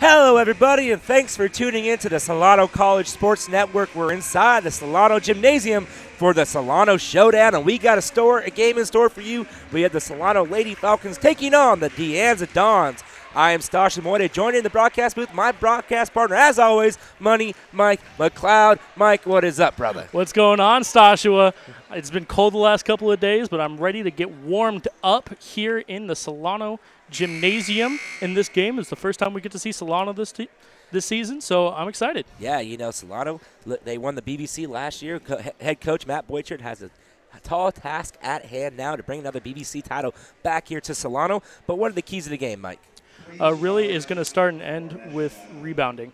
Hello, everybody, and thanks for tuning in to the Solano College Sports Network. We're inside the Solano Gymnasium for the Solano Showdown, and we got a game in store for you. We have the Solano Lady Falcons taking on the DeAnza Dons. I am Stasha Moide, joining the broadcast booth, my broadcast partner, as always, Money Mike McLeod. Mike, what is up, brother? What's going on, Stasha? It's been cold the last couple of days, but I'm ready to get warmed up here in the Solano Gymnasium in this game. It's the first time we get to see Solano this season, so I'm excited. Yeah, you know, Solano, they won the BBC last year. Head coach Matt Boychard has a tall task at hand now to bring another BBC title back here to Solano. But what are the keys of the game, Mike? Really is going to start and end with rebounding,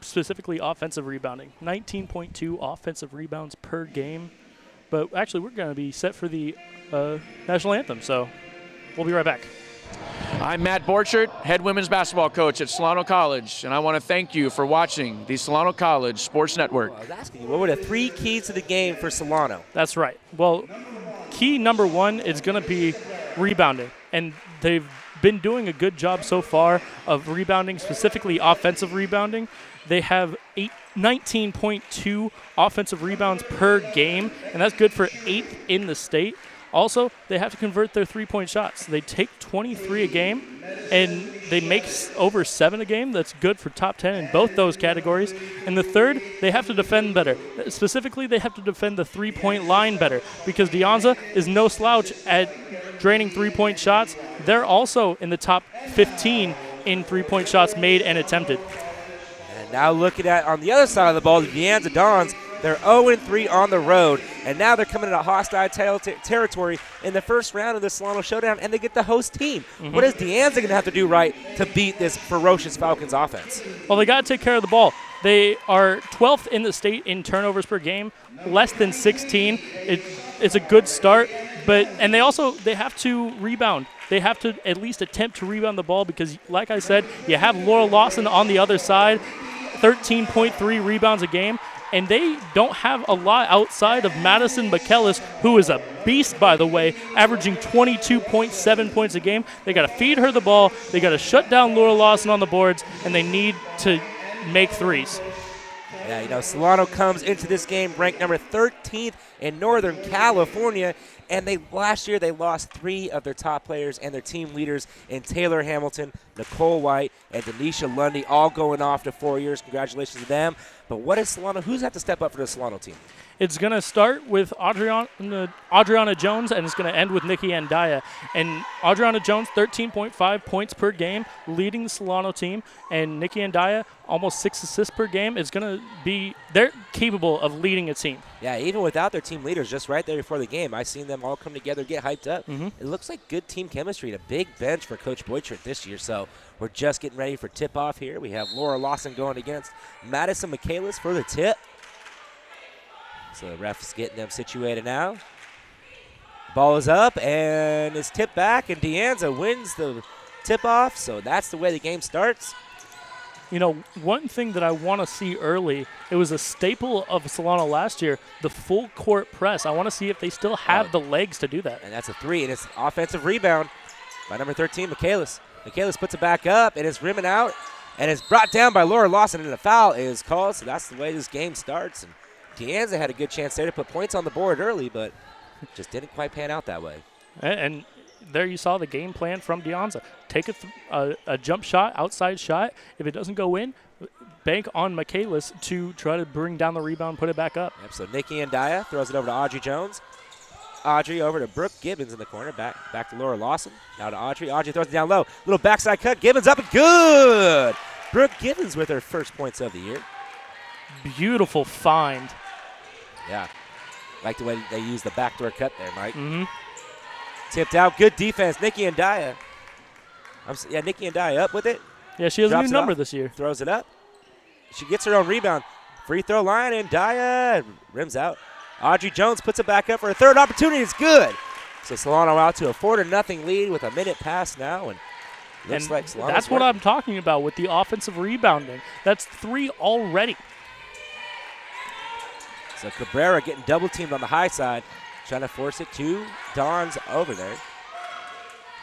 specifically offensive rebounding. 19.2 offensive rebounds per game. But actually, we're going to be set for the national anthem, so we'll be right back. I'm Matt Borchert, head women's basketball coach at Solano College, and I want to thank you for watching the Solano College Sports Network. Well, I was asking you, what were the three keys to the game for Solano? That's right. Well, key number one is going to be rebounding, and they've been doing a good job so far of rebounding, specifically offensive rebounding. They have 19.2 offensive rebounds per game, and that's good for 8th in the state. Also, they have to convert their three-point shots. They take 23 a game, and they make over 7 a game. That's good for top 10 in both those categories. And the third, they have to defend better. Specifically, they have to defend the three-point line better because DeAnza is no slouch at draining three-point shots. They're also in the top 15 in three-point shots made and attempted. And now looking at on the other side of the ball, the DeAnza Dons. They're 0-3 on the road, and now they're coming into hostile territory in the first round of the Solano Showdown, and they get the host team. Mm-hmm. What is DeAnza going to have to do right to beat this ferocious Falcons offense? Well, they got to take care of the ball. They are 12th in the state in turnovers per game, less than 16. It's a good start, and they have to rebound. They have to at least attempt to rebound the ball because, like I said, you have Laura Lawson on the other side, 13.3 rebounds a game. And they don't have a lot outside of Madison McKellis, who is a beast, by the way, averaging 22.7 points a game. They got to feed her the ball. They got to shut down Laura Lawson on the boards, and they need to make threes. Yeah, you know, Solano comes into this game ranked number 13th in Northern California, and last year they lost 3 of their top players and their team leaders in Taylor Hamilton, Nicole White, and Denisha Lundy, all going off to 4 years. Congratulations to them. But what is Solano? Who's have to step up for the Solano team? It's going to start with Adriana Jones, and it's going to end with Nikki Andaya. And Adriana Jones, 13.5 points per game, leading the Solano team. And Nikki Andaya, almost 6 assists per game. They're capable of leading a team. Yeah, even without their team leaders, just right there before the game, I seen them all come together, get hyped up. Mm-hmm. It looks like good team chemistry and a big bench for Coach Boychard this year. So we're just getting ready for tip-off here. We have Laura Lawson going against Madison McKellis for the tip. So the ref's getting them situated now. Ball is up, and it's tipped back, and DeAnza wins the tip-off. So that's the way the game starts. You know, one thing that I want to see early, it was a staple of Solano last year, the full court press. I want to see if they still have the legs to do that. And that's a 3, and it's offensive rebound by number 13, McKellis. McKellis puts it back up, and it's rimming out, and it's brought down by Laura Lawson, and the foul is called. So that's the way this game starts. And DeAnza had a good chance there to put points on the board early, but just didn't quite pan out that way. And there you saw the game plan from DeAnza. Take a jump shot, outside shot. If it doesn't go in, bank on McKellis to try to bring down the rebound, put it back up. Yep, so Nikki Andaya throws it over to Audrey Jones. Audrey over to Brooke Gibbons in the corner. Back to Laura Lawson. Now to Audrey. Audrey throws it down low. Little backside cut. Gibbons up and good. Brooke Gibbons with her first points of the year. Beautiful find. Yeah. Like the way they use the backdoor cut there, Mike. Mm-hmm. Tipped out. Good defense. Nikki Andaya. Nikki Andaya up with it. Yeah, she has Drops a new number this year. Throws it up. She gets her own rebound. Free throw line, and Andaya rims out. Audrey Jones puts it back up for a third opportunity. It's good. So Solano out to a 4-0 lead with a minute pass now, and looks like Solano's that's what I'm talking about with the offensive rebounding. That's 3 already. So Cabrera getting double teamed on the high side, trying to force it to Dons over there.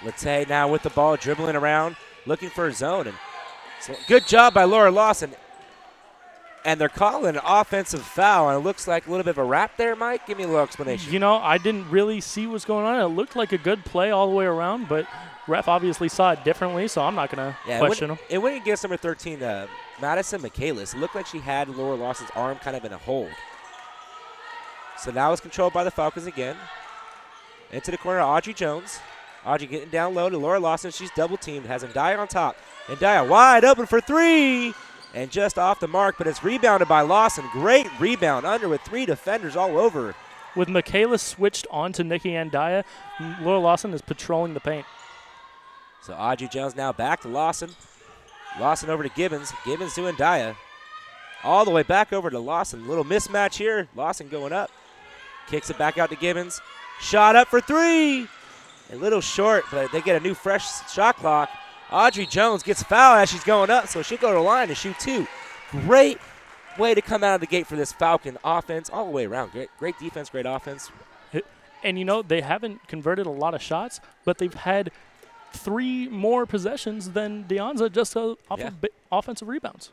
Latte now with the ball, dribbling around, looking for a zone, and So good job by Laura Lawson. And they're calling an offensive foul, and it looks like a little bit of a wrap there, Mike. Give me a little explanation. You know, I didn't really see what's going on. It looked like a good play all the way around, but ref obviously saw it differently, so I'm not going to question him. It went against number 13, Madison Michaelis. It looked like she had Laura Lawson's arm kind of in a hold. So now it's controlled by the Falcons again. Into the corner, Audrey Jones. Audrey getting down low to Laura Lawson. She's double-teamed, has Ndaya on top. Ndaya wide open for three. And just off the mark, but it's rebounded by Lawson. Great rebound under with 3 defenders all over. With Michaela switched on to Nikki Ndaya, Laura Lawson is patrolling the paint. So Audrey Jones now back to Lawson. Lawson over to Gibbons. Gibbons to Ndaya. All the way back over to Lawson. Little mismatch here. Lawson going up. Kicks it back out to Gibbons. Shot up for 3. A little short, but they get a new fresh shot clock. Audrey Jones gets fouled as she's going up, so she'll go to the line and shoot 2. Great way to come out of the gate for this Falcon offense all the way around. Great defense, great offense. And, you know, they haven't converted a lot of shots, but they've had 3 more possessions than DeAnza just off of offensive rebounds.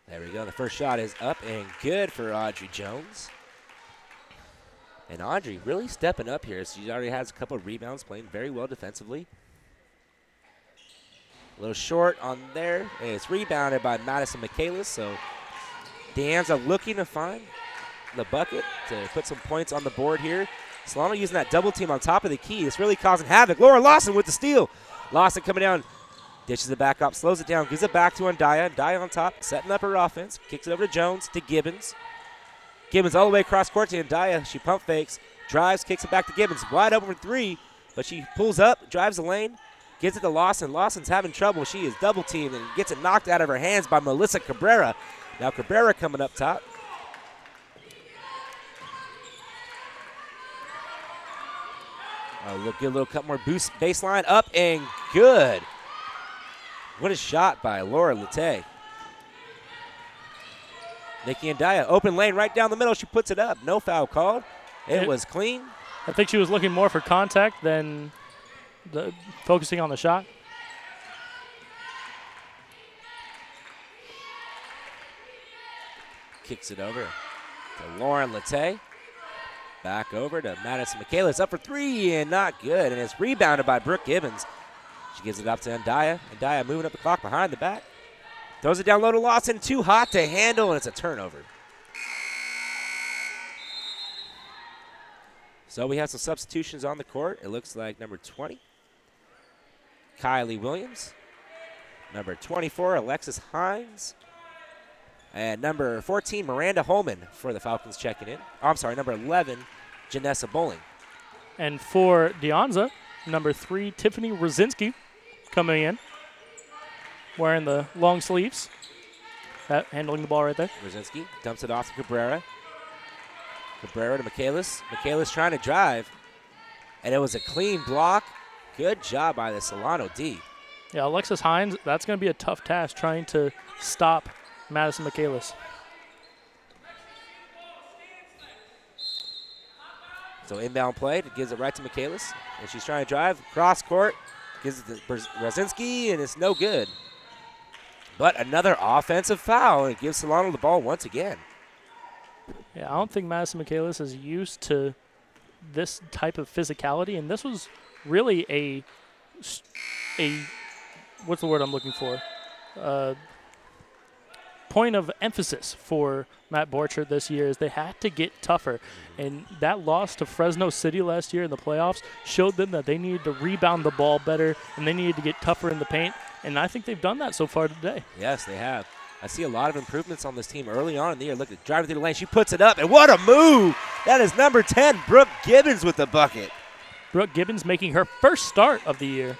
There we go. The first shot is up and good for Audrey Jones. And Audrey really stepping up here. She already has a couple of rebounds, playing very well defensively. A little short on there. And it's rebounded by Madison Michaelis. So DeAnza looking to find the bucket to put some points on the board here. Solano using that double team on top of the key. It's really causing havoc. Laura Lawson with the steal. Lawson coming down. Dishes it back up, slows it down, gives it back to Ndaya. Ndaya on top, setting up her offense. Kicks it over to Jones, to Gibbons. Gibbons all the way across court to Ndaya. She pump fakes, drives, kicks it back to Gibbons. Wide open for 3, but she pulls up, drives the lane. Gives it to Lawson. Lawson's having trouble. She is double-teamed and gets it knocked out of her hands by Melissa Cabrera. Now Cabrera coming up top. Get a little couple more boost baseline. Up and good. What a shot by Laura Latte. Nikki Ndaya, open lane right down the middle. She puts it up. No foul called. It was clean. I think she was looking more for contact than focusing on the shot. Kicks it over to Lauren Latte. Back over to Madison Michaelis. Up for 3 and not good. And it's rebounded by Brooke Gibbons. She gives it up to Ndaya. Ndaya moving up the clock behind the back. Throws it down low to Lawson. Too hot to handle, and it's a turnover. So we have some substitutions on the court. It looks like number 20, Kylie Williams. Number 24, Alexis Hines. And number 14, Miranda Holman for the Falcons checking in. Oh, I'm sorry, number 11, Janessa Bowling. And for DeAnza, number 3, Tiffany Rosinski coming in, wearing the long sleeves, handling the ball right there. Rosinski dumps it off to Cabrera. Cabrera to Michaelis. Michaelis trying to drive, and it was a clean block. Good job by the Solano D. Yeah, Alexis Hines, that's going to be a tough task trying to stop Madison Michaelis. So inbound play, gives it right to Michaelis, and she's trying to drive cross court, gives it to Rosinski, and it's no good. But another offensive foul, and it gives Solano the ball once again. Yeah, I don't think Madison Michaelis is used to this type of physicality, and this was really a what's the word I'm looking for? Point of emphasis for Matt Borchert this year is they had to get tougher. And that loss to Fresno City last year in the playoffs showed them that they needed to rebound the ball better and they needed to get tougher in the paint. And I think they've done that so far today. Yes, they have. I see a lot of improvements on this team early on in the year. Look at driving through the lane. She puts it up, and what a move. That is number 10, Brooke Gibbons with the bucket. Brooke Gibbons making her first start of the year.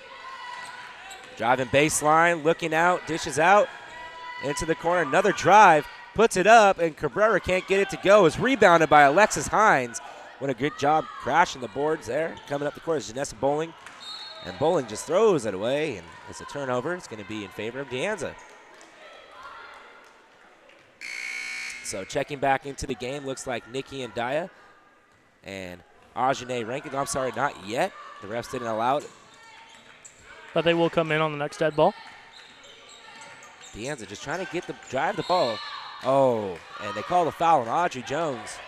Driving baseline, looking out, dishes out. Into the corner, another drive, puts it up, and Cabrera can't get it to go. It's rebounded by Alexis Hines. What a good job crashing the boards there. Coming up the court is Janessa Bowling, and Bowling just throws it away, and it's a turnover. It's going to be in favor of DeAnza. So checking back into the game, looks like Nikki Ndaya and Ajane Rankin. I'm sorry, not yet. The refs didn't allow it. But they will come in on the next dead ball. DeAnza just trying to drive the ball. Oh, and they call the foul on Audrey Jones.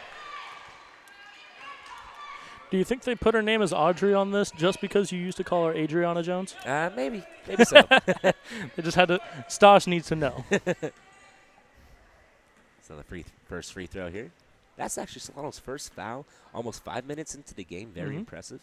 Do you think they put her name as Audrey on this just because you used to call her Adriana Jones? Maybe so. They just had to. Stosh needs to know. So the first free throw here. That's actually Solano's first foul, almost 5 minutes into the game. Very impressive.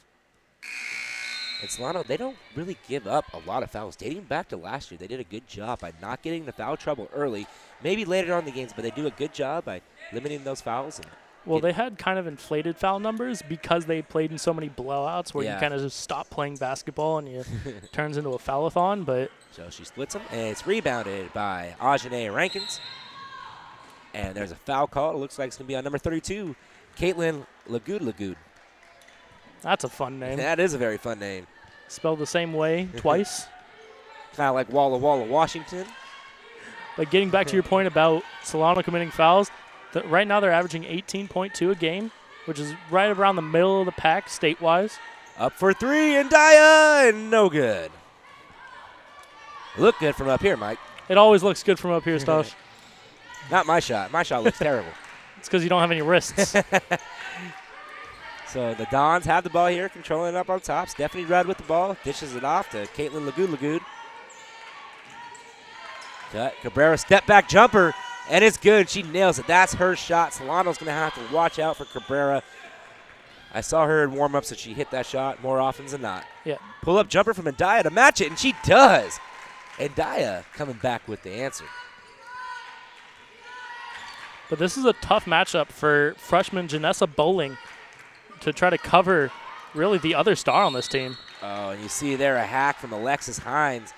And Solano, they don't really give up a lot of fouls. Dating back to last year, they did a good job by not getting into foul trouble early. Maybe later on in the games, but they do a good job by limiting those fouls. Well, they had kind of inflated foul numbers because they played in so many blowouts where you kind of just stop playing basketball and it turns into a foul-a-thon. But so she splits them, and it's rebounded by Ajane Rankins. And there's a foul call. It looks like it's going to be on number 32, Caitlin Lagood. That's a fun name. That is a very fun name. Spelled the same way twice. Kind of like Walla Walla, Washington. But getting back to your point about Solano committing fouls, right now they're averaging 18.2 a game, which is right around the middle of the pack state-wise. Up for three, and Daya, and no good. Look good from up here, Mike. It always looks good from up here, Stosh. Not my shot. My shot looks terrible. It's because you don't have any wrists. So the Dons have the ball here, controlling it up on top. Stephanie Rudd with the ball, dishes it off to Caitlin Lagood. Cut. Cabrera step back jumper, and it's good. She nails it. That's her shot. Solano's going to have to watch out for Cabrera. I saw her in warm-ups that she hit that shot more often than not. Yeah. Pull-up jumper from Ndaya to match it, and she does. Ndaya coming back with the answer. But this is a tough matchup for freshman Janessa Bowling to try to cover really the other star on this team. Oh, and you see there a hack from Alexis Hines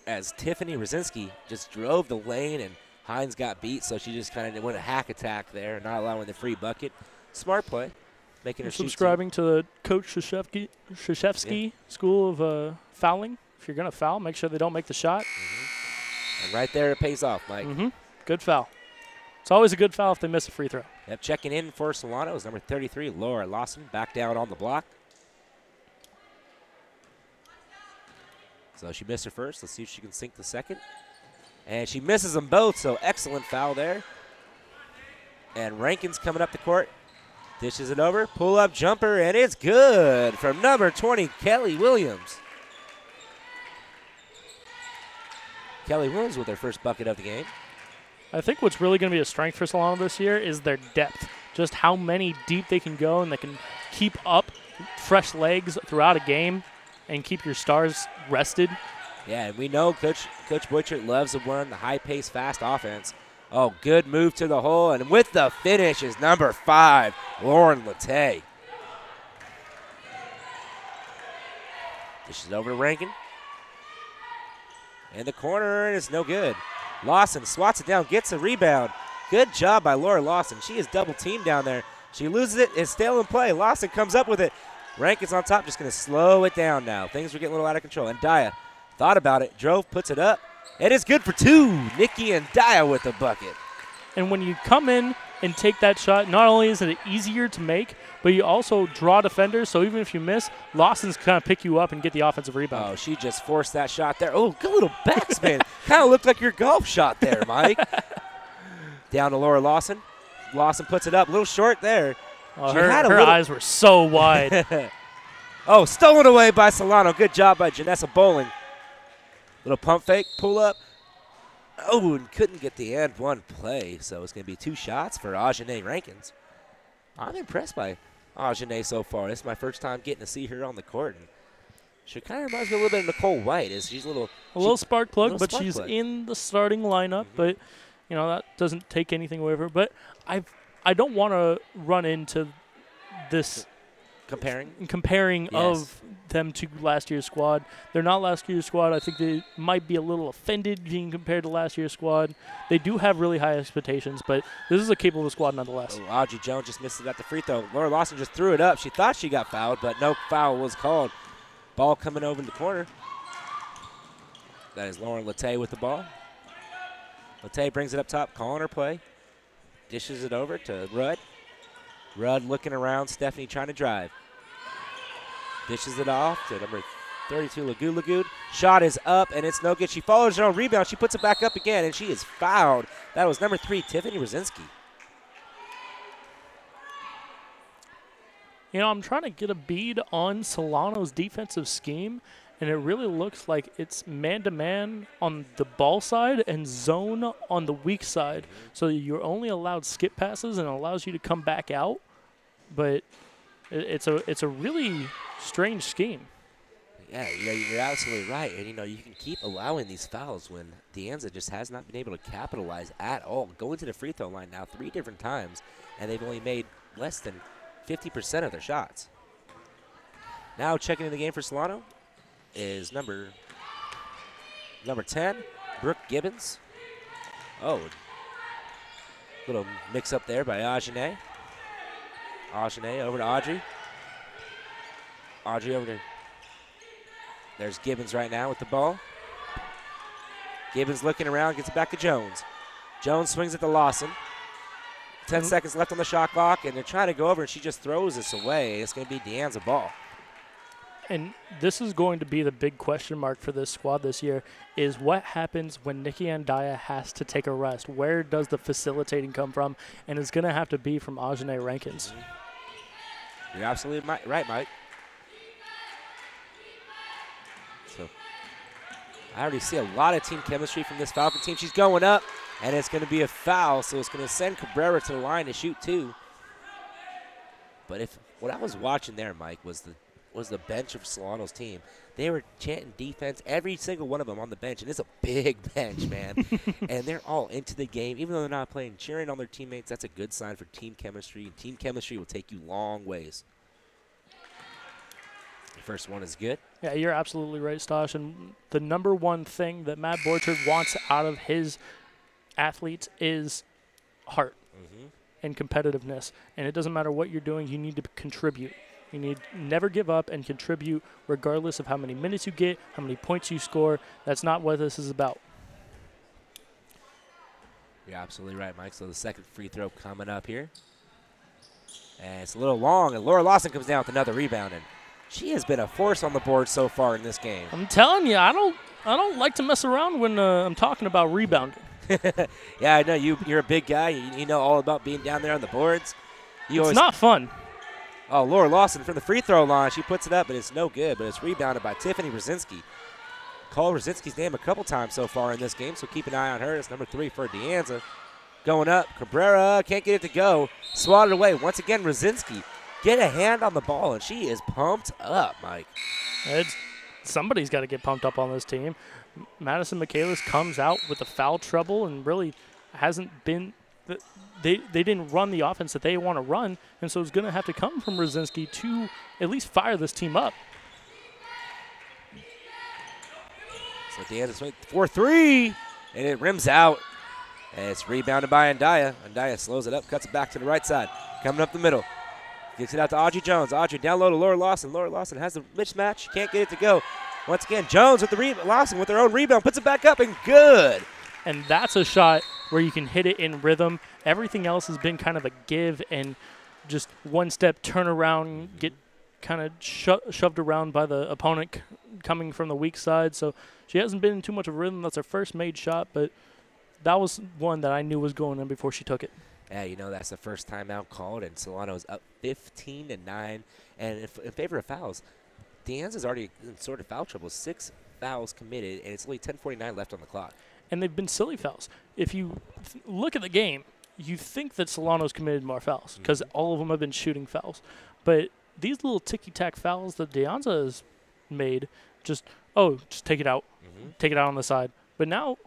as Tiffany Rosinski just drove the lane and Hines got beat, so she just kind of went a hack attack there, not allowing the free bucket. Smart play, making her subscribing to the Coach Krzyzewski school of fouling. If you're going to foul, make sure they don't make the shot. And right there it pays off, Mike. Good foul. It's always a good foul if they miss a free throw. Yep, checking in for Solano is number 33, Laura Lawson, back down on the block. So she missed her first. Let's see if she can sink the second. And she misses them both, so excellent foul there. And Rankins coming up the court. Dishes it over, pull-up jumper, and it's good from number 20, Kelly Williams. Kelly Williams with her first bucket of the game. I think what's really going to be a strength for Solano this year is their depth. Just how many deep they can go and they can keep up fresh legs throughout a game and keep your stars rested. Yeah, and we know Coach Butchert loves to run the high-paced, fast offense. Oh, good move to the hole, and with the finish is number 5, Lauren Latte. Dishes over to Rankin. In the corner, and it's no good. Lawson swats it down, gets a rebound. Good job by Laura Lawson. She is double-teamed down there. She loses it. It's still in play. Lawson comes up with it. Rankin's on top, just going to slow it down now. Things are getting a little out of control. And Daya thought about it, drove, puts it up. It is good for 2. Nikki and Daya with the bucket. And when you come in and take that shot, not only is it easier to make, but you also draw defenders, so even if you miss, Lawson's kind of pick you up and get the offensive rebound. Oh, she just forced that shot there. Oh, good little backspin. Kind of looked like your golf shot there, Mike. Down to Laura Lawson. Lawson puts it up. A little short there. Oh, her eyes were so wide. Oh, stolen away by Solano. Good job by Janessa Bowling. Little pump fake, pull up. Oh, and couldn't get the and one play, so it's going to be 2 shots for Ajane Rankins. I'm impressed by Ajane so far. This is my first time getting to see her on the court. And she kind of reminds me a little bit of Nicole White. She's a little spark plug, but she's in the starting lineup. But, you know, that doesn't take anything away from her. But I don't want to run into this comparing yes. of them to last year's squad. They're not last year's squad. I think they might be a little offended being compared to last year's squad. They do have really high expectations, but this is a capable squad nonetheless. Oh, Audrey Jones just missed it at the free throw. Laura Lawson just threw it up. She thought she got fouled, but no foul was called. Ball coming over in the corner. That is Lauren Latte with the ball. Latte brings it up top, calling her play. Dishes it over to Rudd. Rudd looking around. Stephanie trying to drive. Dishes it off to number 32 Lagood. Shot is up, and it's no good. She follows her own rebound. She puts it back up again, and she is fouled. That was number 3, Tiffany Rosinski. You know, I'm trying to get a bead on Solano's defensive scheme, and it really looks like it's man-to-man on the ball side and zone on the weak side. So you're only allowed skip passes, and it allows you to come back out. But it's a really strange scheme. Yeah, you're absolutely right. And, you can keep allowing these fouls when DeAnza just has not been able to capitalize at all. Going to the free throw line now 3 different times, and they've only made less than 50% of their shots. Now checking in the game for Solano is number 10, Brooke Gibbons. Oh, little mix-up there by Ajane. Ajane over to Audrey. Audrey over to... There's Gibbons right now with the ball. Gibbons looking around, gets it back to Jones. Jones swings it to Lawson. 10 seconds left on the shot clock, and they're trying to go over, and she just throws this away. It's going to be DeAnza ball. And this is going to be the big question mark for this squad this year, is what happens when Nikki Andaya has to take a rest? Where does the facilitating come from? And it's going to have to be from Ajane Rankins. You're absolutely right, Mike. So I already see a lot of team chemistry from this Falcon team. She's going up, and it's going to be a foul, so it's going to send Cabrera to the line to shoot 2. But what I was watching there, Mike, was the bench of Solano's team. They were chanting defense, every single one of them on the bench, and it's a big bench, man. And they're all into the game, even though they're not playing, cheering on their teammates. That's a good sign for team chemistry. Team chemistry will take you long ways. The first one is good. Yeah, you're absolutely right, Stosh. And the number one thing that Matt Borchard wants out of his athletes is heart and competitiveness. And it doesn't matter what you're doing, you need to contribute. You need to never give up and contribute regardless of how many minutes you get, how many points you score. That's not what this is about. You're absolutely right, Mike. So the second free throw coming up here. And it's a little long, and Laura Lawson comes down with another rebound. And she has been a force on the board so far in this game. I'm telling you, I don't like to mess around when I'm talking about rebounding. Yeah, I know. You're a big guy. You know all about being down there on the boards. It's not fun. Oh, Laura Lawson from the free throw line. She puts it up, but it's no good. But it's rebounded by Tiffany Rosinski. Called Rosinski's name a couple times so far in this game, so keep an eye on her. It's number 3 for DeAnza. Going up. Cabrera can't get it to go. Swatted away. Once again, Rosinski. Get a hand on the ball, and she is pumped up, Mike. Somebody's got to get pumped up on this team. Madison Michaelis comes out with the foul trouble and really hasn't been they didn't run the offense that they want to run, and so it's going to have to come from Rosinski to at least fire this team up. So DeAnza swing 4-3, and it rims out. And it's rebounded by Andaya. Andaya slows it up, cuts it back to the right side. Coming up the middle. Gets it out to Audrey Jones. Audrey down low to Laura Lawson. Laura Lawson has the mismatch. Can't get it to go. Once again, Jones with the Lawson with her own rebound. Puts it back up, and good. And that's a shot where you can hit it in rhythm. Everything else has been kind of a give and just one-step turnaround, get kind of shoved around by the opponent coming from the weak side. So she hasn't been in too much of a rhythm. That's her first made shot, but that was one that I knew was going in before she took it. Yeah, that's the first timeout called, and Solano's up 15-9. And in favor of fouls, DeAnza's already in sort of foul trouble. 6 fouls committed, and it's only 10:49 left on the clock. And they've been silly fouls. If you look at the game, you think that Solano's committed more fouls because all of them have been shooting fouls. But these little ticky-tack fouls that DeAnza has made, just take it out. Take it out on the side. But now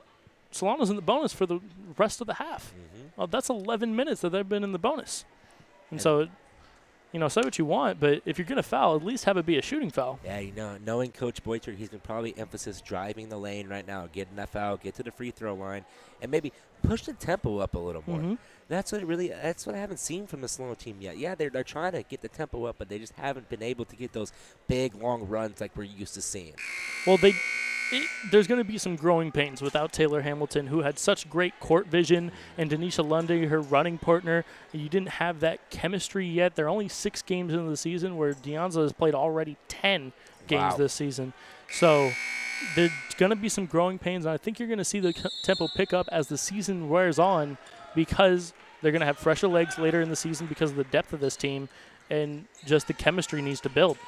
Solano's in the bonus for the rest of the half. Well, that's 11 minutes that they've been in the bonus. And so, say what you want, but if you're going to foul, at least have it be a shooting foul. Yeah, knowing Coach Boyter, he's going to probably emphasize driving the lane right now, get enough out, get to the free throw line, and maybe push the tempo up a little more. That's what I haven't seen from the Solano team yet. Yeah, they're trying to get the tempo up, but they just haven't been able to get those big, long runs like we're used to seeing. Well, there's going to be some growing pains without Taylor Hamilton, who had such great court vision, and Denisha Lundy, her running partner. You didn't have that chemistry yet. They're only 6 games into the season, where DeAnza has played already 10 games this season. So there's going to be some growing pains, and I think you're going to see the tempo pick up as the season wears on, because they're going to have fresher legs later in the season because of the depth of this team, and just the chemistry needs to build.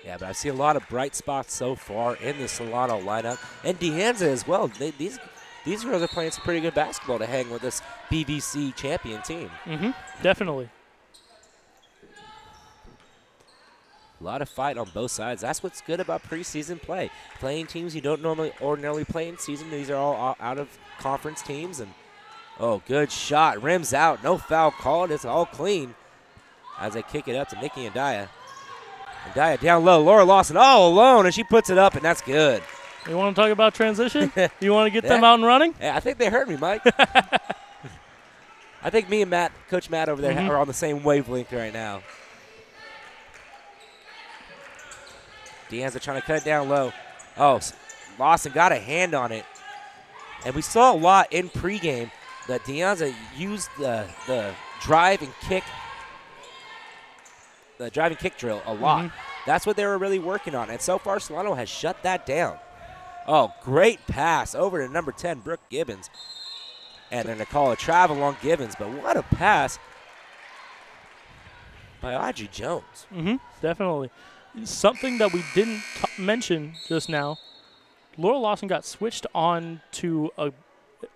Yeah, but I see a lot of bright spots so far in the Solano lineup, and DeAnza as well. These girls are playing some pretty good basketball to hang with this BVC champion team. Definitely. A lot of fight on both sides. That's what's good about preseason play. Playing teams you don't ordinarily play in season. These are all out of conference teams. And oh, good shot. Rims out. No foul called. It's all clean as they kick it up to Nikki and Daya. And Daya down low. Laura Lawson all alone, and she puts it up, and that's good. You want to talk about transition? You want to get them out and running? Yeah, I think they heard me, Mike. I think me and Coach Matt over there are on the same wavelength right now. DeAnza trying to cut it down low. Oh, Lawson got a hand on it. And we saw a lot in pregame that DeAnza used the drive and kick drill a lot. That's what they were really working on. And so far, Solano has shut that down. Oh, great pass over to number 10, Brooke Gibbons. And they're going to call a travel on Gibbons. But what a pass by Audrey Jones. Definitely. Something that we didn't mention just now, Laura Lawson got switched on to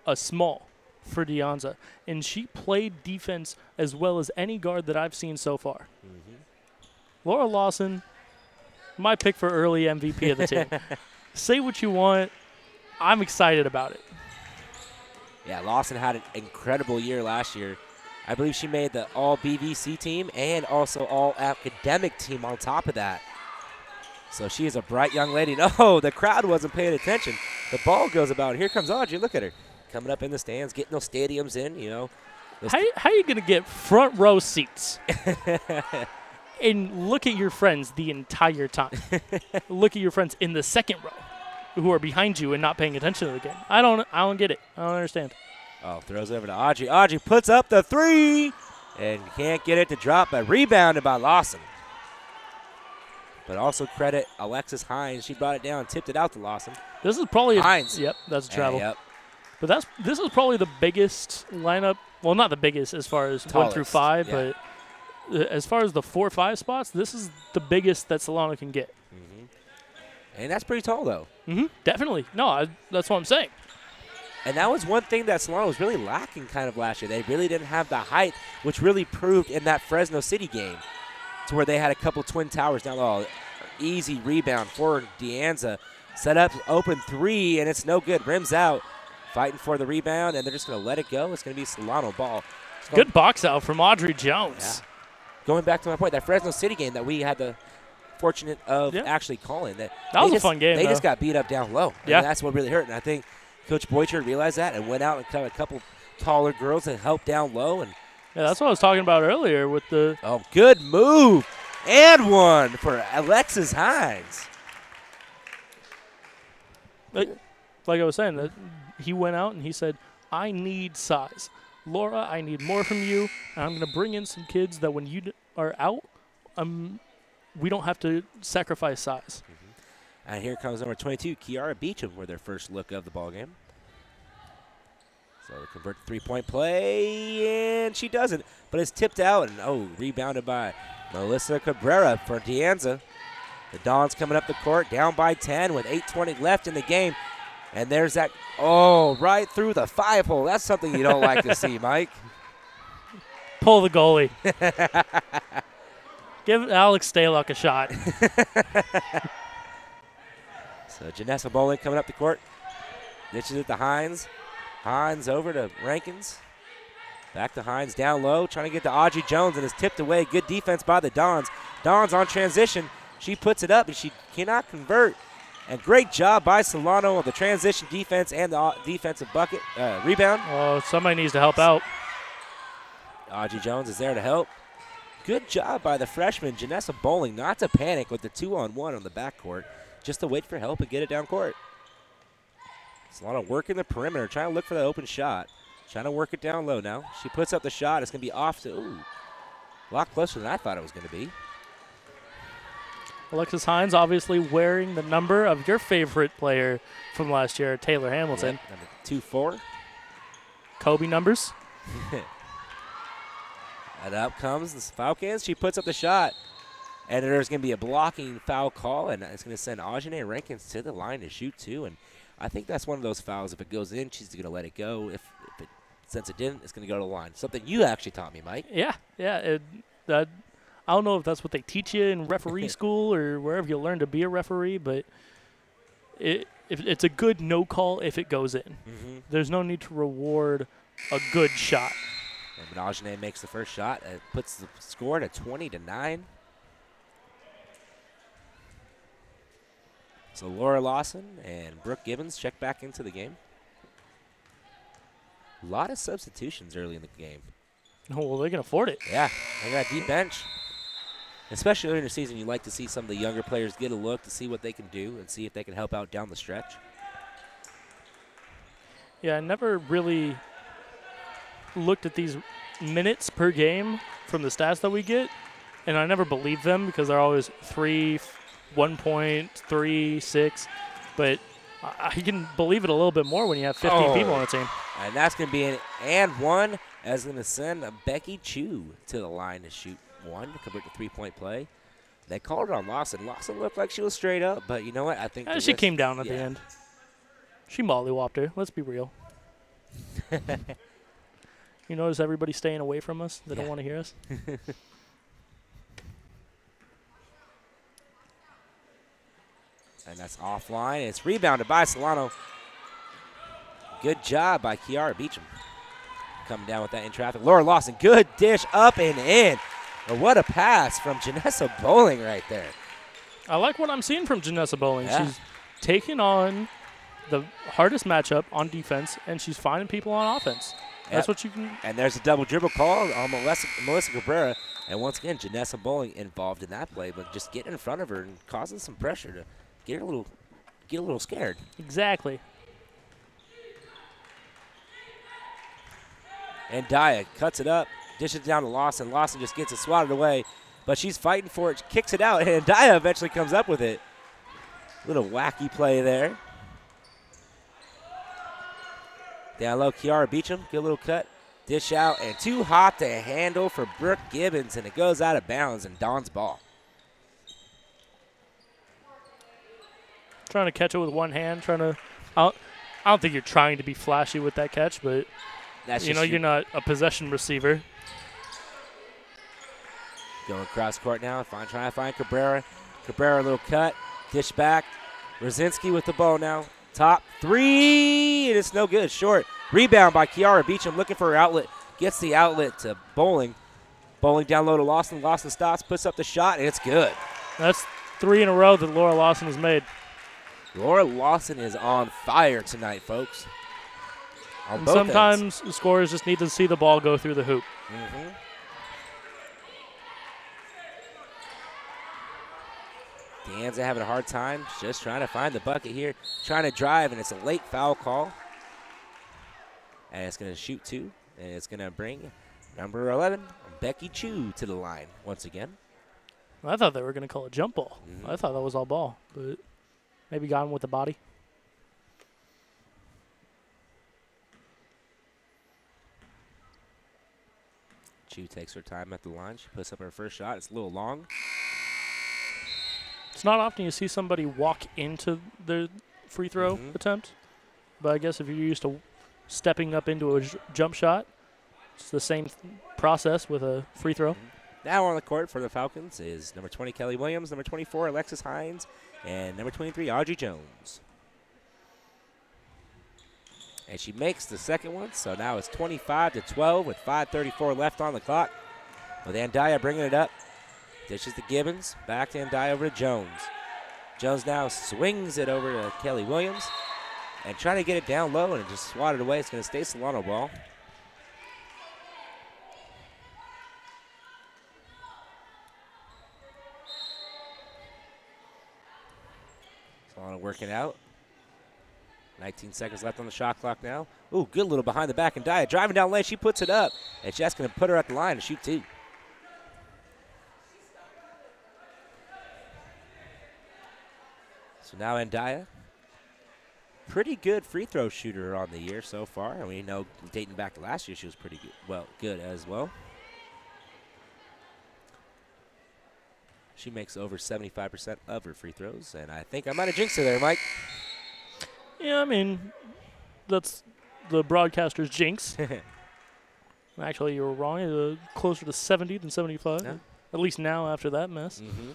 a small for DeAnza, and she played defense as well as any guard that I've seen so far. Laura Lawson, my pick for early MVP of the team. Say what you want. I'm excited about it. Yeah, Lawson had an incredible year last year. I believe she made the all-BVC team and also all-academic team on top of that. So she is a bright young lady. No, the crowd wasn't paying attention. The ball goes about. Here comes Audrey. Look at her. Coming up in the stands, getting those stadiums in, you know. How are you going to get front row seats and look at your friends the entire time? Look at your friends in the second row who are behind you and not paying attention to the game. I don't get it. I don't understand. Oh, throws over to Audrey. Audrey puts up the 3 and can't get it to drop, but rebounded by Lawson. But also credit Alexis Hines. She brought it down and tipped it out to Lawson. This is probably Hines. Yep, that's a travel. Yep. But this is probably the biggest lineup. Well, not the biggest as far as Tallest, 1 through 5, yeah. but as far as the 4-5 spots, this is the biggest that Solano can get. And that's pretty tall, though. Definitely. No, that's what I'm saying. And that was one thing that Solano was really lacking kind of last year. They really didn't have the height, which really proved in that Fresno City game, to where they had a couple twin towers down low. Easy rebound for DeAnza. Set up, open 3, and it's no good. Rims out. Fighting for the rebound, and they're just going to let it go. It's going to be Solano ball. Good box out from Audrey Jones. Yeah. Going back to my point, that Fresno City game that we had the fortunate of actually calling. That was a fun game, They just got beat up down low. Yeah. And that's what really hurt. And I think Coach Boychard realized that and went out and cut a couple taller girls and helped down low. And yeah, that's what I was talking about earlier with the. Oh, good move. And one for Alexis Hines. Like I was saying, that he went out and he said, I need size. Laura, I need more from you, and I'm going to bring in some kids that when you are out, we don't have to sacrifice size. And here comes number 22, Kiara Beecham, for their first look of the ball game. So they convert the 3-point play, and she doesn't. But it's tipped out, and rebounded by Melissa Cabrera for DeAnza. The Dons coming up the court, down by 10 with 8:20 left in the game. And there's that, right through the 5-hole. That's something you don't like to see, Mike. Pull the goalie. Give Alex Stalock a shot. So Janessa Bowling coming up the court. Ditches it to Hines. Hines over to Rankins. Back to Hines down low, trying to get to Audrey Jones, and is tipped away. Good defense by the Dons. Dons on transition. She puts it up, and she cannot convert. And great job by Solano on the transition defense and the defensive bucket rebound. Oh, somebody needs to help out. Audrey Jones is there to help. Good job by the freshman, Janessa Bowling, not to panic with the 2-on-1 on the backcourt. just to wait for help and get it down court. Solano working the perimeter, trying to look for that open shot. Trying to work it down low now. She puts up the shot. It's going to be off to, a lot closer than I thought it was going to be. Alexis Hines obviously wearing the number of your favorite player from last year, Taylor Hamilton. Yep, number 2-4. Kobe numbers. And up comes the Falcons. She puts up the shot. And there's going to be a blocking foul call, and it's going to send Ajane Rankins to the line to shoot two. And I think that's one of those fouls. If it goes in, she's going to let it go. Since it didn't, it's going to go to the line. Something you actually taught me, Mike. Yeah. I don't know if that's what they teach you in referee school or wherever you learn to be a referee, but it's a good no call if it goes in. Mm-hmm. There's no need to reward a good shot. And Ajane makes the first shot. It puts the score to 20-9. So Laura Lawson and Brooke Gibbons check back into the game. A lot of substitutions early in the game. Oh, well, they can afford it. Yeah, they got a deep bench. Especially early in the season, you like to see some of the younger players get a look to see what they can do and see if they can help out down the stretch. Yeah, I never really looked at these minutes per game from the stats that we get, and I never believe them because they're always 3, 1 point, 3, 6. But I can believe it a little bit more when you have 15 people on the team. And that's going to be an and one as going to send Becky Chu to the line to shoot one to convert the three-point play. They called it on Lawson. Lawson looked like she was straight up, but you know what? I think she came down at the end. She mollywopped her. Let's be real. You notice everybody staying away from us? They don't want to hear us? And that's offline. It's rebounded by Solano. Good job by Kiara Beecham. Coming down with that in traffic. Laura Lawson, good dish up and in. But what a pass from Janessa Bowling right there. I like what I'm seeing from Janessa Bowling. Yeah. She's taking on the hardest matchup on defense, and she's finding people on offense. That's what you can. And there's a double dribble call on Melissa Cabrera. And once again, Janessa Bowling involved in that play, but just getting in front of her and causing some pressure to get a little scared. Exactly. And Daya cuts it up, dishes it down to Lawson. Lawson just gets it swatted away, but she's fighting for it. She kicks it out, and Daya eventually comes up with it. Little wacky play there. Down low, Kiara Beecham, get a little cut. Dish out, and too hot to handle for Brooke Gibbons, and it goes out of bounds, and Dawn's ball. Trying to catch it with one hand, I don't think you're trying to be flashy with that catch, but you're not a possession receiver. Going across court now, trying to find Cabrera. Cabrera, a little cut, dish back. Rosinski with the ball now. Top three, and it's no good. Short. Rebound by Kiara Beecham, looking for her outlet. Gets the outlet to Bowling. Bowling down low to Lawson. Lawson stops, puts up the shot, and it's good. That's 3 in a row that Laura Lawson has made. Laura Lawson is on fire tonight, folks. And sometimes scorers just need to see the ball go through the hoop. Mm-hmm. DeAnza having a hard time just trying to find the bucket here. Trying to drive, and it's a late foul call. And it's going to shoot two, and it's going to bring number 11, Becky Chu, to the line once again. I thought they were going to call it jump ball. Mm-hmm. I thought that was all ball, but maybe got him with the body. Chu takes her time at the line. She puts up her first shot. It's a little long. It's not often you see somebody walk into the free throw attempt, but I guess if you're used to stepping up into a jump shot, it's the same process with a free throw. Now on the court for the Falcons is number 20, Kelly Williams, number 24, Alexis Hines, and number 23, Audrey Jones. And she makes the second one, so now it's 25-12 with 5:34 left on the clock. With Andaya bringing it up. Dishes to Gibbons, back to Andaya over to Jones. Jones now swings it over to Kelly Williams and trying to get it down low and just swat it away. It's going to stay Solano ball. working out. 19 seconds left on the shot clock now. Ooh, good little behind the back, and Dia driving down lane. She puts it up, and she's going to put her at the line to shoot 2. So now Dia, pretty good free throw shooter on the year so far, and we know dating back to last year she was pretty good as well. She makes over 75% of her free throws, and I think I might have jinxed her there, Mike. Yeah, I mean, that's the broadcaster's jinx. Actually, you were wrong. It's closer to 70 than 75. Yeah. At least now after that mess. Mm-hmm.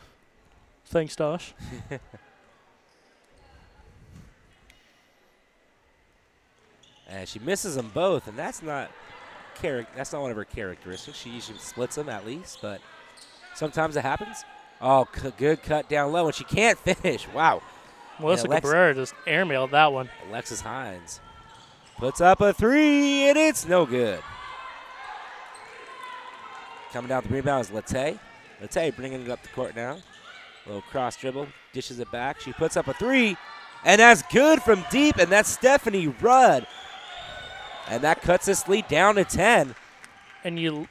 Thanks, Dosh. And she misses them both, and that's not one of her characteristics. She usually splits them at least, but sometimes it happens. Oh, good cut down low, and she can't finish. Wow. Melissa Cabrera just airmailed that one. Alexis Hines puts up a 3, and it's no good. Coming down the rebound is Latte. Latte bringing it up the court now. A little cross dribble, dishes it back. She puts up a 3, and that's good from deep, and that's Stephanie Rudd. And that cuts this lead down to 10. And you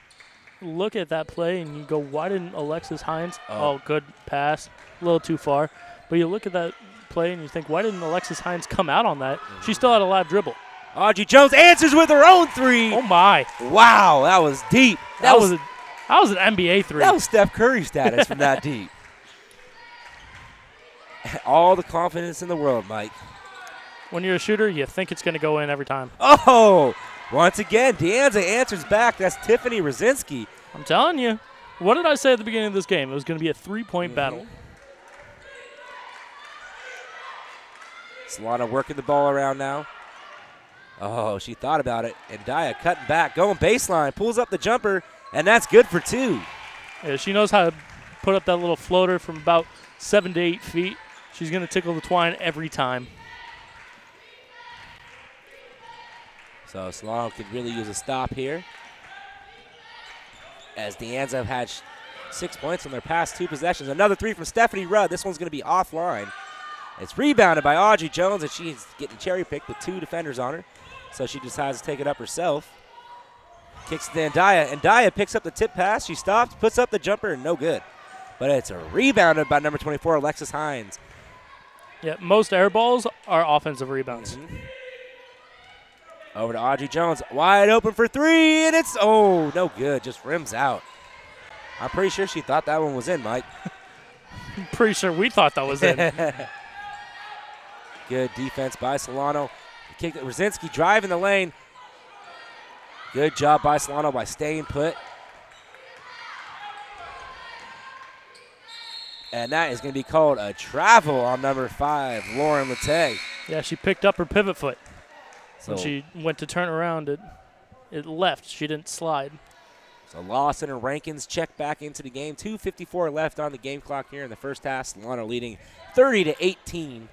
look at that play and you go, why didn't Alexis Hines? Oh, good pass. A little too far. But you look at that play and you think, why didn't Alexis Hines come out on that? She still had a live dribble. Audrey Jones answers with her own 3. Oh, my. Wow, that was deep. That was an NBA 3. That was Steph Curry status from that deep. All the confidence in the world, Mike. When you're a shooter, you think it's going to go in every time. Oh, once again, DeAnza answers back. That's Tiffany Rosinski. I'm telling you. What did I say at the beginning of this game? It was going to be a 3-point battle. Solano working the ball around now. Oh, she thought about it. And Dia cutting back, going baseline, pulls up the jumper, and that's good for 2. Yeah, she knows how to put up that little floater from about 7 to 8 feet. She's going to tickle the twine every time. So Solano could really use a stop here. As DeAnza have had 6 points on their past 2 possessions. Another 3 from Stephanie Rudd. This one's going to be offline. It's rebounded by Audrey Jones, and she's getting cherry-picked with 2 defenders on her. So she decides to take it up herself. Kicks it to Dia, and Dia picks up the tip pass. She stops, puts up the jumper, and no good. But it's rebounded by number 24, Alexis Hines. Yeah, most air balls are offensive rebounds. Over to Audrey Jones, wide open for 3, and it's, no good, just rims out. I'm pretty sure she thought that one was in, Mike. I'm pretty sure we thought that was in. Good defense by Solano. Kicked it, Rosinski driving the lane. Good job by Solano by staying put. And that is going to be called a travel on number 5, Lauren Latte. Yeah, she picked up her pivot foot. So when she went to turn around, it left. She didn't slide. So Lawson and Rankins check back into the game. 2:54 left on the game clock here in the first half. Solano leading 30-18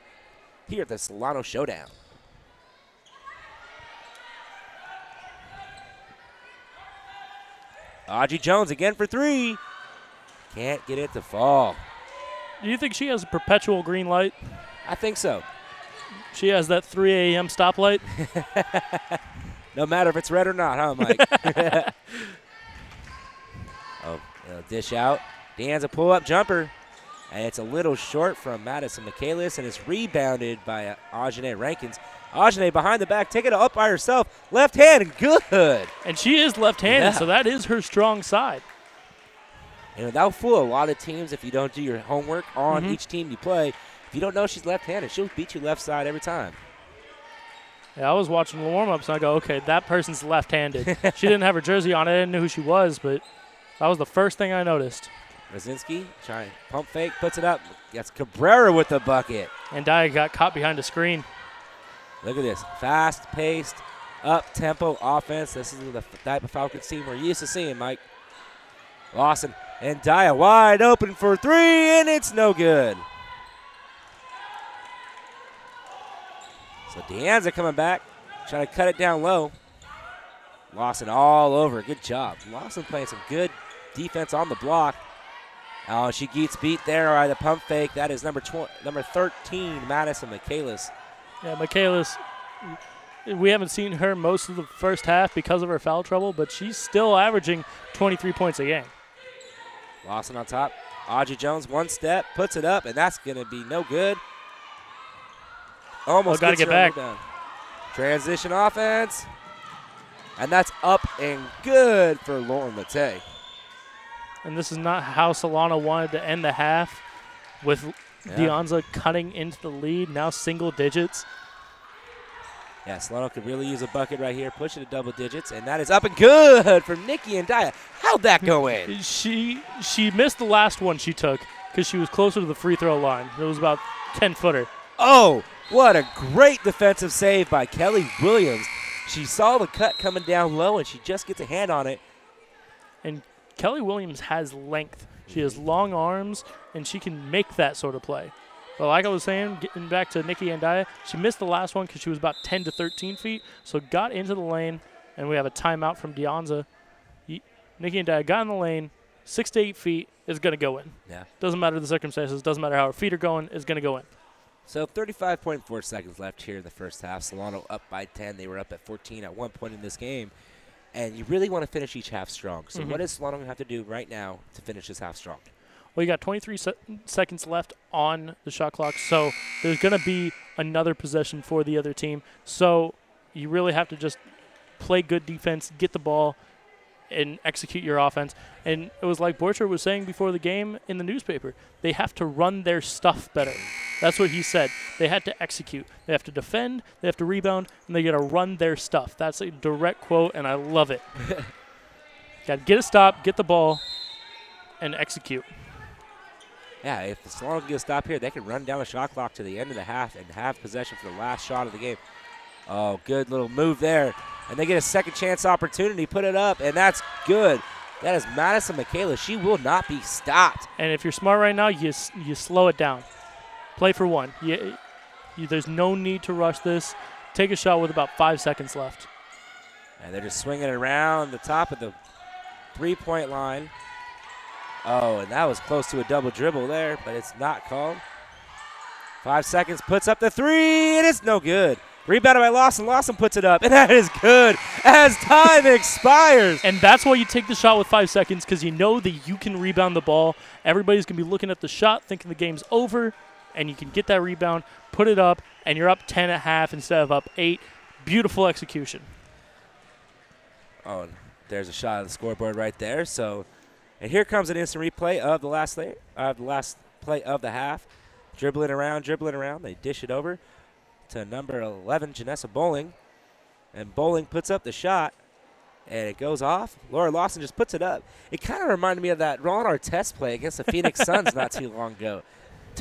here at the Solano Showdown. Audrey Jones again for 3. Can't get it to fall. Do you think she has a perpetual green light? I think so. She has that 3 a.m. stoplight? No matter if it's red or not, huh, Mike? Dish out. DeAnza pull-up jumper. And it's a little short from Madison Michaelis, and it's rebounded by Ajane Rankins. Ajane behind the back, taking it up by herself. Left hand, good. And she is left-handed, so that is her strong side. That'll fool a lot of teams if you don't do your homework on each team you play. If you don't know she's left-handed, she'll beat you left side every time. Yeah, I was watching the warm-ups, and I go, okay, that person's left-handed. She didn't have her jersey on. I didn't know who she was, but that was the first thing I noticed. Rosinski trying pump fake, puts it up. Gets Cabrera with the bucket. And Dia got caught behind a screen. Look at this. Fast-paced, up-tempo offense. This is the type of Falcons team we're used to seeing, Mike. Lawson and Dia wide open for 3, and it's no good. So DeAnza coming back, trying to cut it down low. Lawson all over. Good job. Lawson playing some good defense on the block. Oh, she gets beat there by the pump fake. That is number 13, Madison Michaelis. Yeah, Michaelis, we haven't seen her most of the first half because of her foul trouble, but she's still averaging 23 points a game. Lawson on top. Audrey Jones, one step, puts it up, and that's going to be no good. Almost got to get back. Transition offense. And that's up and good for Lauren Matei. And this is not how Solano wanted to end the half, with DeAnza cutting into the lead, now single digits. Yeah, Solano could really use a bucket right here, push it to double digits, and that is up and good for Nikki and Dia. How'd that go in? She missed the last one she took because she was closer to the free throw line. It was about 10-footer. Oh, what a great defensive save by Kelly Williams. She saw the cut coming down low, and she just gets a hand on it. And Kelly Williams has length. She has long arms, and she can make that sort of play. But like I was saying, getting back to Nikki and Dia, she missed the last one because she was about 10 to 13 feet, so got into the lane, and we have a timeout from DeAnza. Nikki and Dia got in the lane, 6 to 8 feet, is going to go in. Yeah. Doesn't matter the circumstances, doesn't matter how her feet are going, is going to go in. So 35.4 seconds left here in the first half. Solano up by 10. They were up at 14 at one point in this game. And you really want to finish each half strong. So what does Solano have to do right now to finish this half strong? Well, you got 23 seconds left on the shot clock, so there's going to be another possession for the other team. So you really have to just play good defense, get the ball, and execute your offense. And it was like Borcher was saying before the game in the newspaper, they have to run their stuff better. That's what he said. They had to execute. They have to defend, they have to rebound, and they got to run their stuff. That's a direct quote, and I love it. Got to get a stop, get the ball, and execute. Yeah, if Solano can get a stop here, they can run down the shot clock to the end of the half and have possession for the last shot of the game. Oh, good little move there. And they get a second chance opportunity, put it up, and that's good. That is Madison Michaelis. She will not be stopped. And if you're smart right now, you slow it down. Play for one. There's no need to rush this. Take a shot with about 5 seconds left. And they're just swinging it around the top of the three-point line. Oh, and that was close to a double dribble there, but it's not called. 5 seconds, puts up the three, and it's no good. Rebounded by Lawson. Lawson puts it up, and that is good as time expires. And that's why you take the shot with 5 seconds, because you know that you can rebound the ball. Everybody's going to be looking at the shot, thinking the game's over, and you can get that rebound, put it up, and you're up 10 at half instead of up 8. Beautiful execution. Oh, and there's a shot on the scoreboard right there. So, and here comes an instant replay of the last play of the half. Dribbling around. They dish it over to number 11, Janessa Bowling. And Bowling puts up the shot, and it goes off. Laura Lawson just puts it up. It kind of reminded me of that Ron Artest play against the Phoenix Suns not too long ago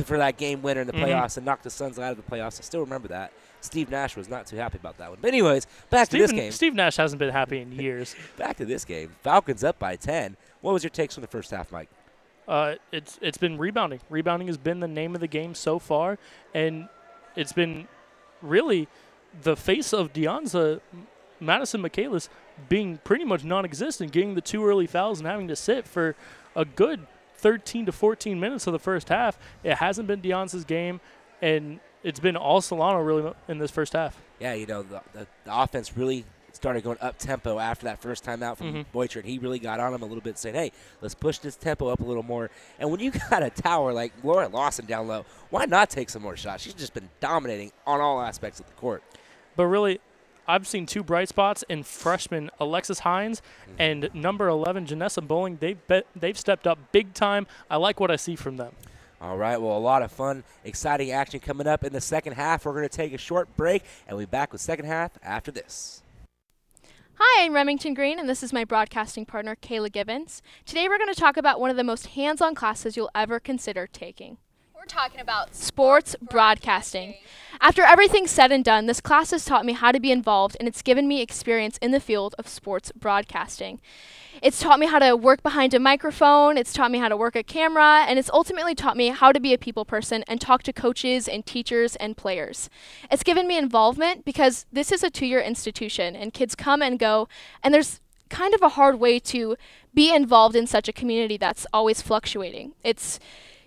for that game winner in the playoffs and knocked the Suns out of the playoffs. I still remember that. Steve Nash was not too happy about that one. But anyways, back to this game. Steve Nash hasn't been happy in years. Back to this game. Falcons up by 10. What was your takes from the first half, Mike? It's been rebounding. Rebounding has been the name of the game so far, and it's been really the face of DeAnza, Madison Michaelis, being pretty much non-existent, getting the 2 early fouls and having to sit for a good 13 to 14 minutes of the first half. It hasn't been DeAnza's game, and it's been all Solano really in this first half. Yeah, you know, the offense really started going up-tempo after that first time out from Boychert. He really got on him a little bit, saying, hey, let's push this tempo up a little more. And when you got a tower like Laura Lawson down low, why not take some more shots? She's just been dominating on all aspects of the court. But really, I've seen 2 bright spots in freshman Alexis Hines and number 11, Janessa Bowling. They've stepped up big time. I like what I see from them. All right, well, a lot of fun, exciting action coming up in the second half. We're going to take a short break, and we'll be back with second half after this. Hi, I'm Remington Green, and this is my broadcasting partner, Kayla Gibbons. Today we're going to talk about one of the most hands-on classes you'll ever consider taking. We're talking about sports broadcasting. After everything's said and done, this class has taught me how to be involved, and it's given me experience in the field of sports broadcasting. It's taught me how to work behind a microphone, it's taught me how to work a camera, and it's ultimately taught me how to be a people person and talk to coaches and teachers and players. It's given me involvement because this is a 2-year institution, and kids come and go, and there's kind of a hard way to be involved in such a community that's always fluctuating. It's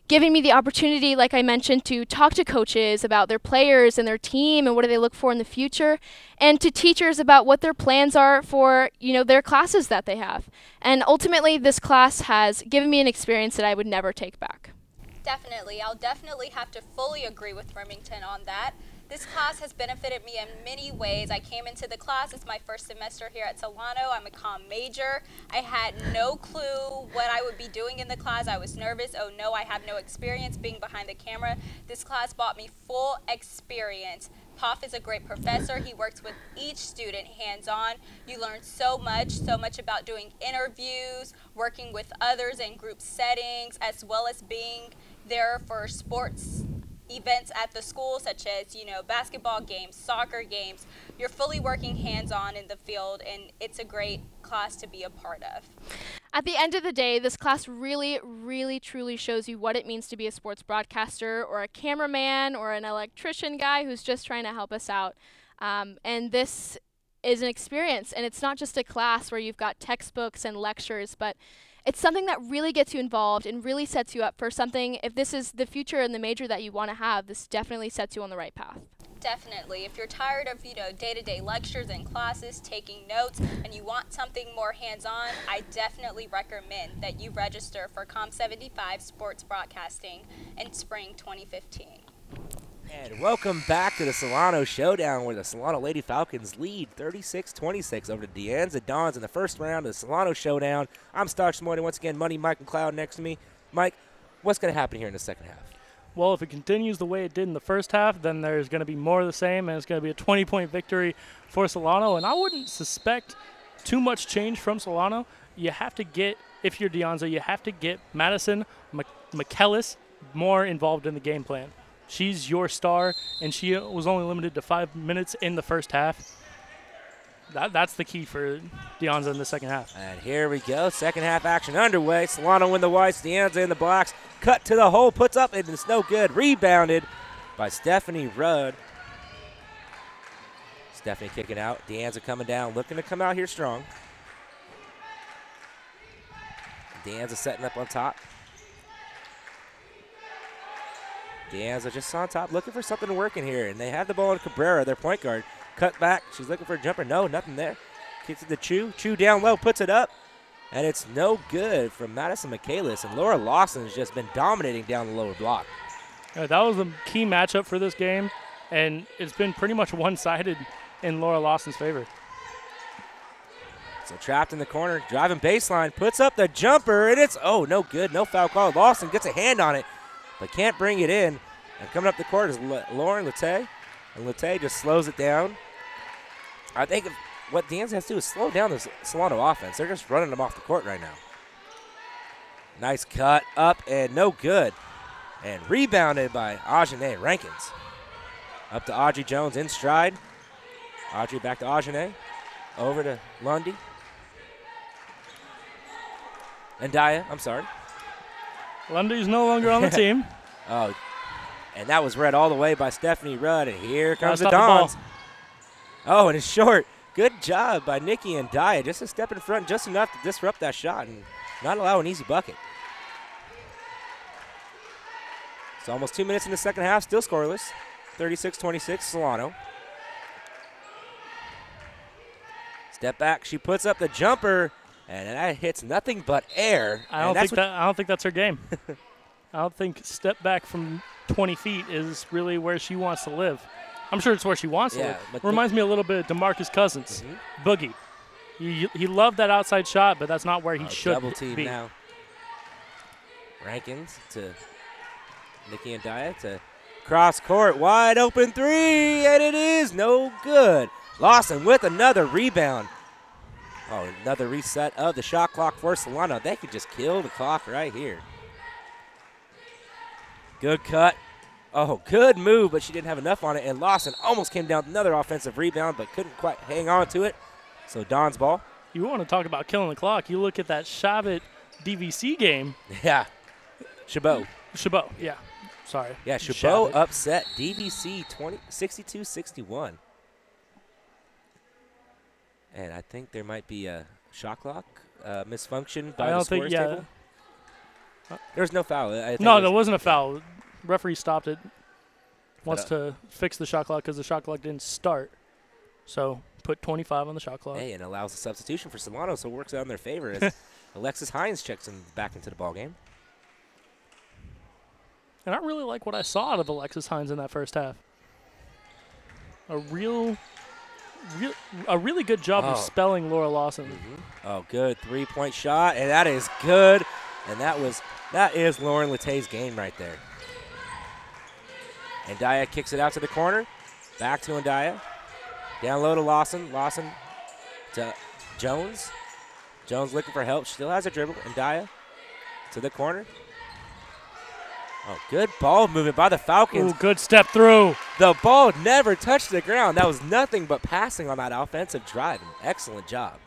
giving me the opportunity, like I mentioned, to talk to coaches about their players and their team and what do they look for in the future, and to teachers about what their plans are for, their classes that they have. And ultimately, this class has given me an experience that I would never take back. Definitely. I'll definitely have to fully agree with Remington on that. This class has benefited me in many ways. I came into the class, it's my first semester here at Solano. I'm a comm major. I had no clue what I would be doing in the class. I was nervous. Oh no, I have no experience being behind the camera. This class brought me full experience. Poff is a great professor. He works with each student hands-on. You learn so much about doing interviews, working with others in group settings, as well as being there for sports events at the school, such as, basketball games, soccer games. You're fully working hands-on in the field, and it's a great class to be a part of. At the end of the day, this class really, really, truly shows you what it means to be a sports broadcaster or a cameraman or an electrician guy who's just trying to help us out. And this is an experience, and it's not just a class where you've got textbooks and lectures, but it's something that really gets you involved and really sets you up for something. If this is the future and the major that you want to have, this definitely sets you on the right path. Definitely. If you're tired of, day-to-day lectures and classes, taking notes, and you want something more hands-on, I definitely recommend that you register for Com 75 Sports Broadcasting in spring 2015. And welcome back to the Solano Showdown, where the Solano Lady Falcons lead 36-26 over the DeAnza Dons in the first round of the Solano Showdown. I'm Starch Morton. Once again, Money Mike McLeod next to me. Mike, what's going to happen here in the second half? Well, if it continues the way it did in the first half, then there's going to be more of the same, and it's going to be a 20-point victory for Solano. And I wouldn't suspect too much change from Solano. You have to get, if you're DeAnza, you have to get Madison McKellis more involved in the game plan. She's your star, and she was only limited to 5 minutes in the first half. That's the key for DeAnza in the second half. And here we go. Second half action underway. Solano in the whites, DeAnza in the blacks. Cut to the hole, puts up, and it's no good. Rebounded by Stephanie Rudd. Stephanie kicking out. DeAnza coming down, looking to come out here strong. DeAnza setting up on top. DeAnza just on top, looking for something to work in here. And they have the ball in Cabrera, their point guard. Cut back. She's looking for a jumper. No, nothing there. Kicks it to Chu. Chu down low, puts it up. And it's no good from Madison McKellis. And Laura Lawson has just been dominating down the lower block. That was the key matchup for this game. And it's been pretty much one-sided in Laura Lawson's favor. So trapped in the corner, driving baseline, puts up the jumper. And it's, no good. No foul call. Lawson gets a hand on it, but can't bring it in. And coming up the court is Lauren Latte. And Latte just slows it down. I think what DeAnza has to do is slow down the Solano offense. They're just running them off the court right now. Nice cut up and no good. And rebounded by Ajane Rankins. Up to Audrey Jones in stride. Audrey back to Ajane. Over to Lundy. And Daya, I'm sorry. Lundy's no longer on the team. Oh, and that was read all the way by Stephanie Rudd. And here comes the Dons. Oh, and it's short. Good job by Nikki and Daya. Just a step in front, just enough to disrupt that shot and not allow an easy bucket. It's almost 2 minutes in the second half, still scoreless. 36-26, Solano. Step back, she puts up the jumper, and that hits nothing but air. I don't think that's her game. I don't think step back from 20 feet is really where she wants to live. I'm sure it's where she wants to live. Reminds me a little bit of DeMarcus Cousins, Boogie. He loved that outside shot, but that's not where he should double team be. Now. Rankins to Nikki and Daya to cross court, wide open three, and it is no good. Lawson with another rebound. Oh, another reset of the shot clock for Solano. They could just kill the clock right here. Good cut. Oh, good move, but she didn't have enough on it, and Lawson almost came down with another offensive rebound, but couldn't quite hang on to it. So Don's ball. You want to talk about killing the clock. You look at that Shabbat DVC game. Yeah. Chabot, yeah. Sorry. Yeah, Chabot upset DVC 62-61. And I think there might be a Shot clock misfunction by I the don't think, scores yeah. table. There was no foul. I think No, it there was, wasn't a foul. Referee stopped it. Wants But, to fix the shot clock because the shot clock didn't start. So put 25 on the shot clock. Hey, and allows a substitution for Solano, so it works out in their favor as Alexis Hines checks back into the ball game. And I really like what I saw out of Alexis Hines in that first half. A really good job of spelling Laura Lawson. Oh, good 3-point shot, and that is good. And that is Lauren Latay's game right there. And Ndaya kicks it out to the corner. Back to Ndaya. Down low to Lawson. Lawson to Jones. Jones looking for help. Still has a dribble. Ndaya to the corner. Oh, good ball movement by the Falcons. Ooh, good step through. The ball never touched the ground. That was nothing but passing on that offensive drive. Excellent job.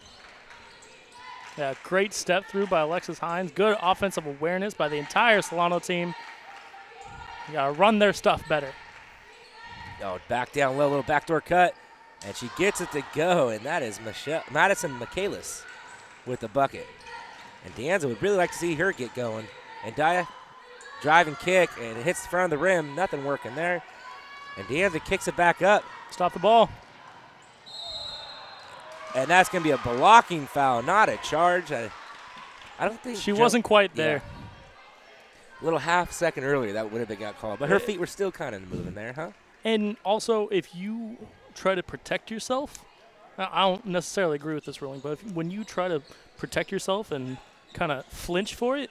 Yeah, great step through by Alexis Hines. Good offensive awareness by the entire Solano team. You got to run their stuff better. Oh, back down low, little backdoor cut. And she gets it to go, and that is Madison Michaelis with the bucket. And DeAnza would really like to see her get going. And Ndaya drive and kick, and it hits the front of the rim. Nothing working there. And DeAnza kicks it back up. Stop the ball. And that's going to be a blocking foul, not a charge. I don't think she wasn't quite there. Yeah. A little half second earlier, that would have been got called. But her feet were still kind of moving there, huh? And also, if you try to protect yourself, I don't necessarily agree with this ruling, but when you try to protect yourself and kind of flinch for it,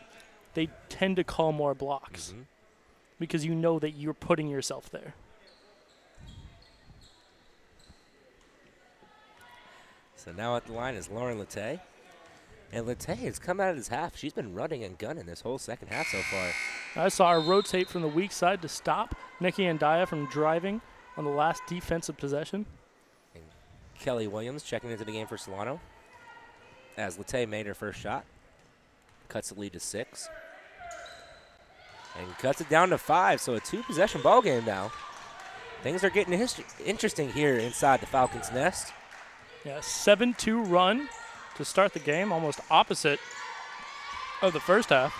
they tend to call more blocks because you know that you're putting yourself there. So now at the line is Lauren Latay. And Latay has come out of his half. She's been running and gunning this whole second half so far. I saw her rotate from the weak side to stop Nikki Ndaya from driving on the last defensive possession. And Kelly Williams checking into the game for Solano as Latay made her first shot. Cuts the lead to 6. And cuts it down to 5, so a 2-possession ball game now. Things are getting interesting here inside the Falcons' nest. Yeah, 7-2 run to start the game, almost opposite of the first half.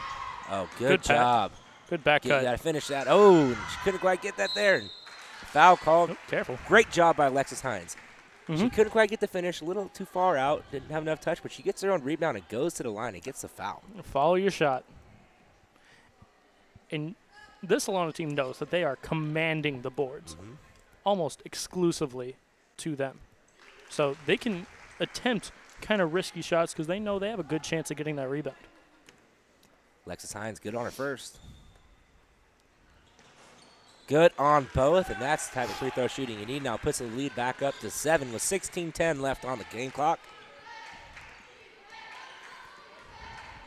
Oh, good job. Good back cut. You got to finish that. Oh, and she couldn't quite get that there. And foul called. Oh, careful. Great job by Alexis Hines. She couldn't quite get the finish, a little too far out, didn't have enough touch, but she gets her own rebound and goes to the line and gets the foul. Follow your shot. And this Solano team knows that they are commanding the boards almost exclusively to them. So they can attempt kind of risky shots because they know they have a good chance of getting that rebound. Alexis Hines good on her first. Good on both, and that's the type of free throw shooting you need now. Puts the lead back up to 7 with 16:10 left on the game clock.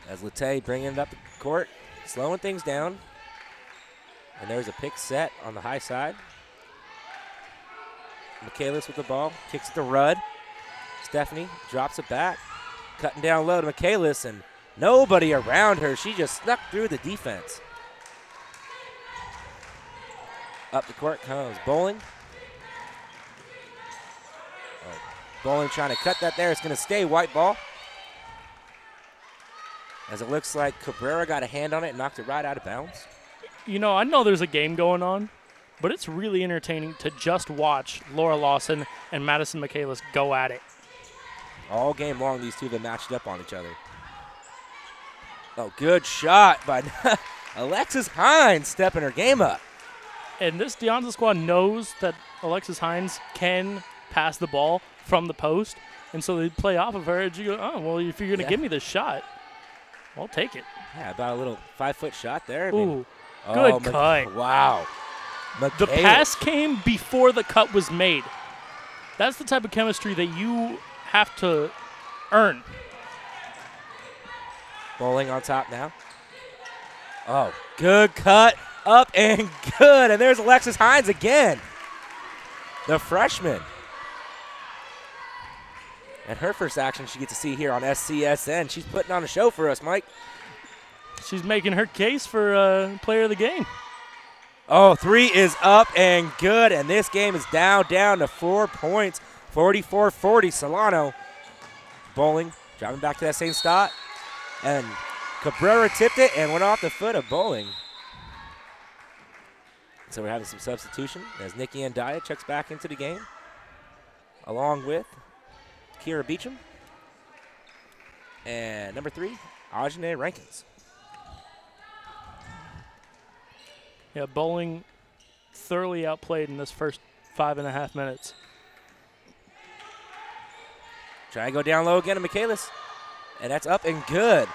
As Latay bringing it up the court, slowing things down. And there's a pick set on the high side. Michaelis with the ball, kicks it to Rudd. Stephanie drops it back, cutting down low to Michaelis, and nobody around her. She just snuck through the defense. Up the court comes Bowling. Oh, Bowling trying to cut that there. It's going to stay white ball. As it looks like Cabrera got a hand on it and knocked it right out of bounds. You know, I know there's a game going on, but it's really entertaining to just watch Laura Lawson and Madison Michaelis go at it. All game long, these two have been matched up on each other. Oh, good shot by Alexis Hines stepping her game up. And this DeAnza squad knows that Alexis Hines can pass the ball from the post, and so they play off of her. And you go, oh, well, if you're going to give me this shot, I'll take it. Yeah, about a little 5-foot shot there. I Ooh, mean, good cut. Wow. The pass came before the cut was made. That's the type of chemistry that you have to earn. Bowling on top now. Oh, good cut. Up and good. And there's Alexis Hines again. The freshman. And her first action she gets to see here on SCSN. She's putting on a show for us, Mike. She's making her case for player of the game. Oh, 3 is up and good. And this game is down to 4 points. 44-40 Solano. Bowling Driving back to that same spot. And Cabrera tipped it and went off the foot of Bowling. So we're having some substitution as Nikki Andaya checks back into the game, along with Kira Beecham and number 3, Ajane Rankins. Yeah, Bowling thoroughly outplayed in this first 5.5 minutes. Try to go down low again to Michaelis, and that's up and good.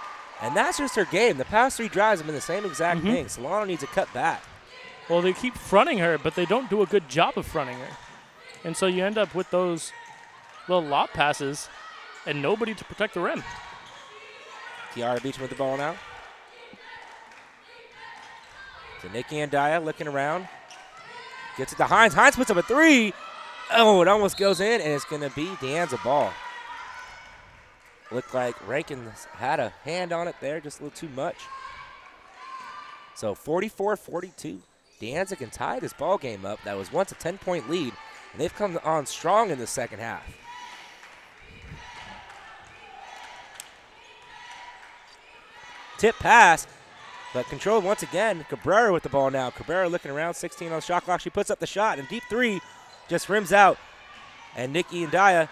And that's just her game. The past 3 drives have been the same exact thing. Solano needs to cut back. Well, they keep fronting her, but they don't do a good job of fronting her. And so you end up with those little lob passes and nobody to protect the rim. Kiara Beecham with the ball now. So Nikki Andaya looking around. Gets it to Hines. Hines puts up a 3. Oh, it almost goes in, and it's going to be DeAnza ball. Looked like Rankins had a hand on it there, just a little too much. So 44-42. DeAnza can tie this ball game up. That was once a 10-point lead, and they've come on strong in the second half. Tip pass, but controlled once again. Cabrera with the ball now. Cabrera looking around, 16 on the shot clock. She puts up the shot, and deep 3 just rims out. And Nikki Andaya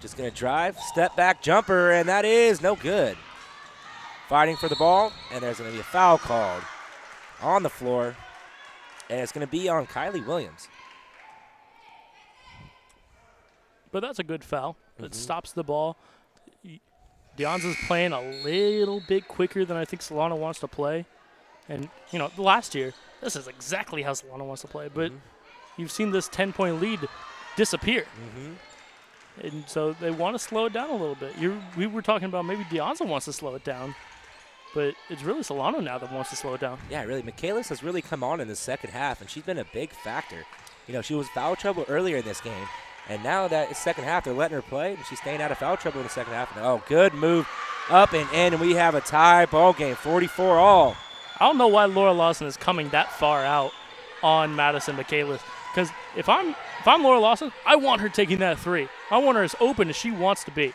just going to drive, step back jumper, and that is no good. Fighting for the ball, and there's going to be a foul called on the floor, and it's going to be on Kylie Williams. But that's a good foul. It stops the ball. DeAnza's playing a little bit quicker than I think Solano wants to play. And, you know, last year, this is exactly how Solano wants to play. But you've seen this 10-point lead disappear. And so they want to slow it down a little bit. We were talking about maybe DeAnza wants to slow it down. But it's really Solano now that wants to slow it down. Yeah, really. Michaelis has really come on in the second half, and she's been a big factor. You know, she was foul trouble earlier in this game, and now that it's second half, they're letting her play, and she's staying out of foul trouble in the second half. And, oh, good move up and in, and we have a tie ball game, 44-all. I don't know why Laura Lawson is coming that far out on Madison Michaelis, because if I'm Laura Lawson, I want her taking that 3. I want her as open as she wants to be.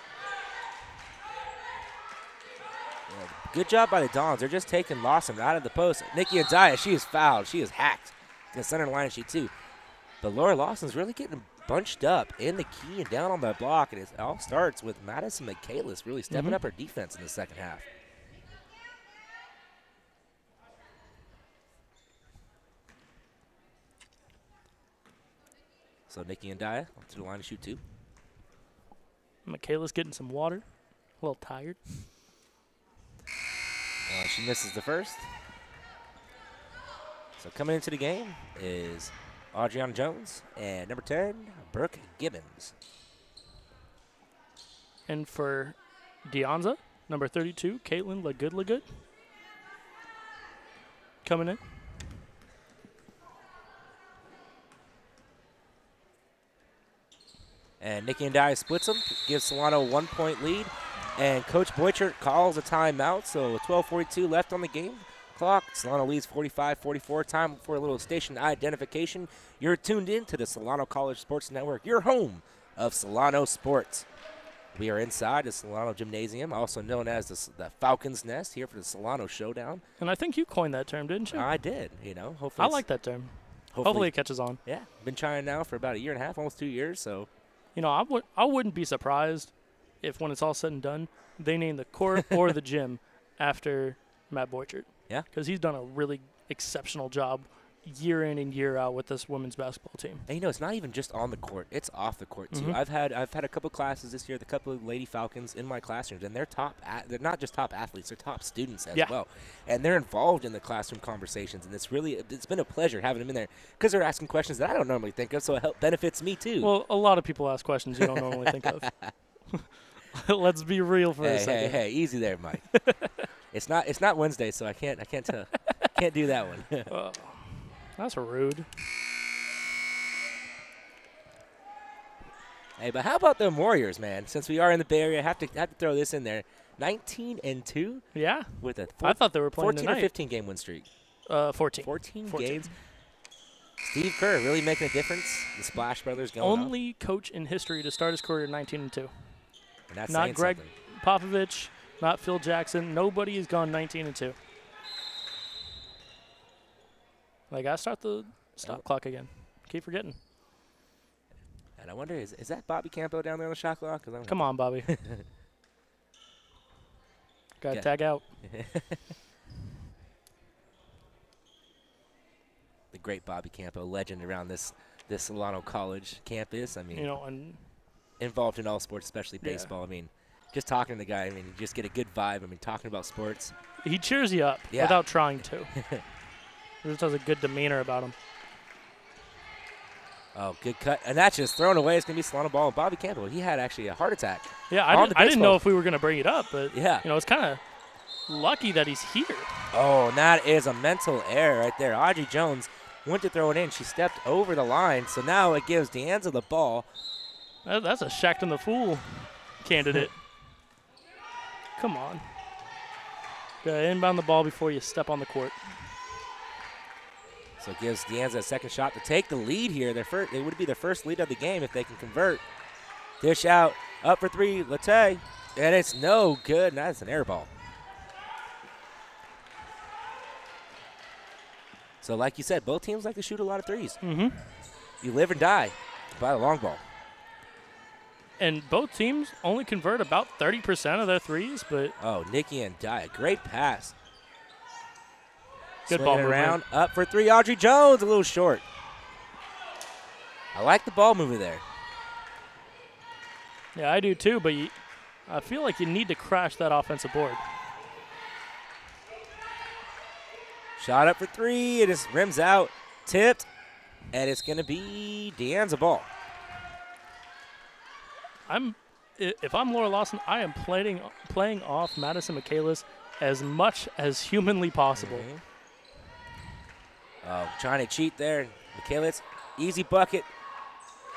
Good job by the Dons. They're just taking Lawson out of the post. Nikki Andaya, she is fouled. She is hacked in the center line sheet too. But Laura Lawson's really getting bunched up in the key and down on the block, and it all starts with Madison Michaelis really stepping up her defense in the second half. So Nikki Andaya to the line to shoot 2. Michaelis getting some water, a little tired. She misses the first. So coming into the game is Adriana Jones and number 10, Brooke Gibbons. And for DeAnza, number 32, Caitlin LaGood. Coming in. And Nikki Andaya splits them, gives Solano a 1-point lead. And Coach Boychert calls a timeout, so with 12:42 left on the game clock, Solano leads 45-44. Time for a little station identification. You're tuned in to the Solano College Sports Network, your home of Solano sports. We are inside the Solano Gymnasium, also known as the Falcon's Nest, here for the Solano Showdown. And I think you coined that term, didn't you? I did, you know. Hopefully I like that term. Hopefully it catches on. Yeah, been trying now for about a year and a half, almost 2 years, so. You know, I wouldn't be surprised if when it's all said and done, they name the court or the gym after Matt Boychert. Yeah. Because he's done a really exceptional job year in and year out with this women's basketball team. And, you know, it's not even just on the court. It's off the court, too. I've had a couple classes this year, the couple of Lady Falcons in my classrooms, and they're they're not just top athletes, they're top students as well. And they're involved in the classroom conversations, and it's been a pleasure having them in there because they're asking questions that I don't normally think of, so it benefits me, too. Well, a lot of people ask questions you don't normally think of. Let's be real for a second. Hey, easy there, Mike. It's not Wednesday, so I can't do that one. That's rude. Hey, but how about the Warriors, man? Since we are in the Bay Area, I have to throw this in there. 19-2. Yeah. With a I thought they were playing 14 tonight. or 15 game win streak. 14. 14 games. Steve Kerr really making a difference. The Splash Brothers going Only coach in history to start his career 19-2. And that's not saying Greg something. Popovich, not Phil Jackson. Nobody has gone 19-2. I got to start the stop clock again. Keep forgetting. And I wonder, is that Bobby Campo down there on the shot clock? Come on, Bobby. Got to tag out. The great Bobby Campo, legend around this Solano College campus. I mean, and involved in all sports, especially baseball. I mean, just talking to the guy, I mean, you just get a good vibe. I mean, talking about sports. He cheers you up without trying to. He just has a good demeanor about him. Oh, good cut. And that's just thrown away. It's going to be Solano ball. And Bobby Campbell, he had actually a heart attack. Yeah, I didn't know if we were going to bring it up, but it's kind of lucky that he's here. Oh, and that is a mental error right there. Audrey Jones went to throw it in. She stepped over the line, so now it gives DeAnza the ball. That's a Shaqtin' the Fool candidate. Come on. Gotta inbound the ball before you step on the court. So it gives DeAnza a second shot to take the lead here. It would be their first lead of the game if they can convert. Dish out, up for three, Latte, and it's no good. And that's an air ball. So like you said, both teams like to shoot a lot of threes. Mm-hmm. You live and die by the long ball. And both teams only convert about 30% of their threes, but Nikki and Daya, great pass. Good Swinging ball movement. around, up for three. Audrey Jones, a little short. I like the ball movement there. Yeah, I do too, but I feel like you need to crash that offensive board. Shot up for three. It just rims out, tipped, and it's going to be DeAnza ball. If I'm Laura Lawson, I am playing off Madison Michaelis as much as humanly possible. Mm-hmm. Trying to cheat there. Michaelis, easy bucket.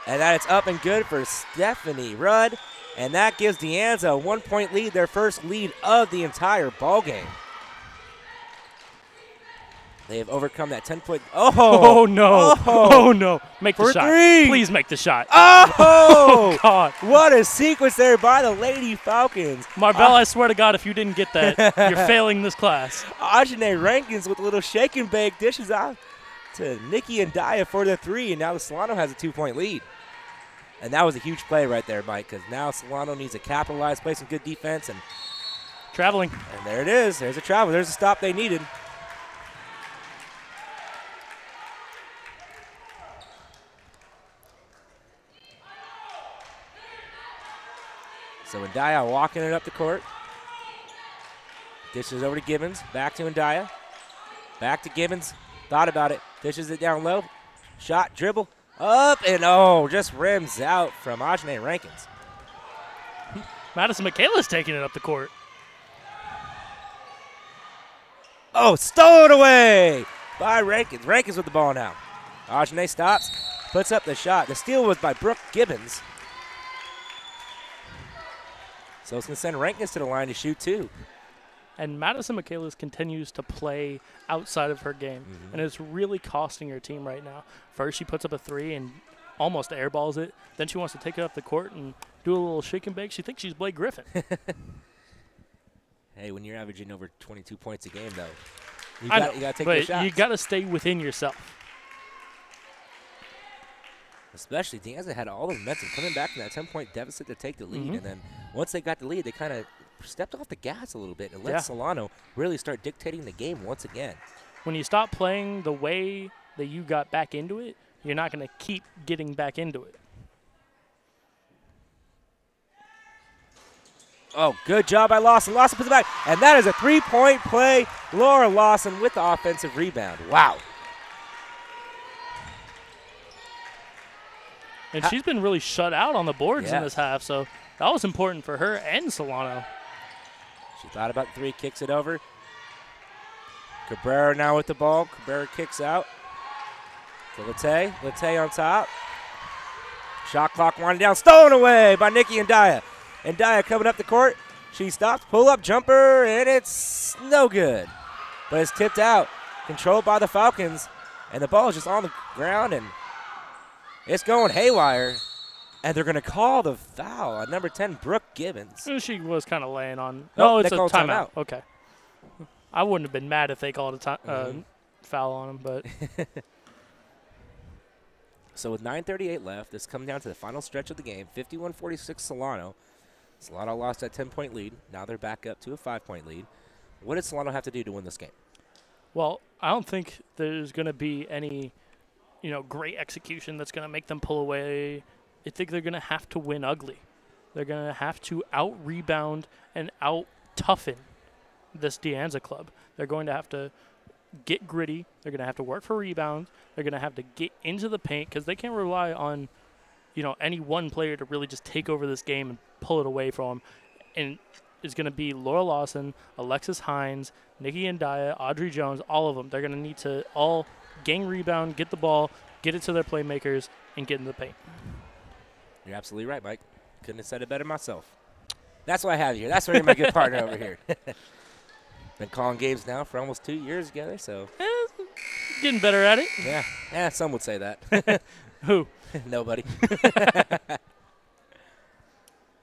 And that it's up and good for Stephanie Rudd. And that gives DeAnza a 1-point lead, their first lead of the entire ball game. They have overcome that 10-point. Oh, no. Oh, no. Make the shot. Three. Please make the shot. Oh, God. What a sequence there by the Lady Falcons. Marvell, I swear to God, if you didn't get that, you're failing this class. Ajane Rankins with a little shake and bake dishes out to Nikki and Daya for the three, and now the Solano has a 2-point lead. And that was a huge play right there, Mike, because now Solano needs to capitalize, play some good defense. And traveling. And there it is. There's a travel. There's a stop they needed. So Ndaya walking it up the court. Dishes over to Gibbons. Back to Ndaya. Back to Gibbons. Thought about it. Dishes it down low. Shot, dribble, up, and just rims out from Ajane Rankins. Madison Michaelis taking it up the court. Oh, stolen away by Rankins. Rankins with the ball now. Ajane stops, puts up the shot. The steal was by Brooke Gibbons. So it's going to send Rankins to the line to shoot two. And Madison Michaelis continues to play outside of her game, and it's really costing her team right now. First, she puts up a three and almost airballs it. Then she wants to take it up the court and do a little shake and bake. She thinks she's Blake Griffin. Hey, when you're averaging over 22 points a game, though, you got to take those shots. You got to stay within yourself. Especially DeAnza had all the momentum coming back from that 10-point deficit to take the lead. And then once they got the lead, they kind of stepped off the gas a little bit and let Solano really start dictating the game once again. When you stop playing the way that you got back into it, you're not going to keep getting back into it. Oh, good job by Lawson. Lawson puts it back, and that is a three-point play. Laura Lawson with the offensive rebound. Wow. And she's been really shut out on the boards in this half, so that was important for her and Solano. She thought about the three, kicks it over. Cabrera now with the ball. Cabrera kicks out to Latte. Latte on top. Shot clock winding down. Stolen away by Nikki and Ndaya. And Ndaya coming up the court. She stops, pull-up jumper, and it's no good. But it's tipped out. Controlled by the Falcons. And the ball is just on the ground, and it's going haywire. And they're going to call the foul on number 10, Brooke Gibbons. She was kind of laying on. Nope, It's they a called timeout. Okay. I wouldn't have been mad if they called a foul on him, but. So with 9:38 left, this comes down to the final stretch of the game. 51-46 Solano. Solano lost that 10-point lead. Now they're back up to a 5-point lead. What does Solano have to do to win this game? Well, I don't think there's going to be any, great execution that's going to make them pull away. I think they're going to have to win ugly. They're going to have to out-rebound and out-toughen this DeAnza club. They're going to have to get gritty. They're going to have to work for rebounds. They're going to have to get into the paint because they can't rely on, any one player to really just take over this game and pull it away from them. And it's going to be Laura Lawson, Alexis Hines, Nikki Ndaya, Audrey Jones, all of them. They're going to need to all gang rebound, get the ball, get it to their playmakers, and get in the paint. You're absolutely right, Mike. Couldn't have said it better myself. That's why I have you here. That's why you're my good partner over here. Been calling games now for almost 2 years together, so. Getting better at it. Yeah, some would say that. Who? Nobody.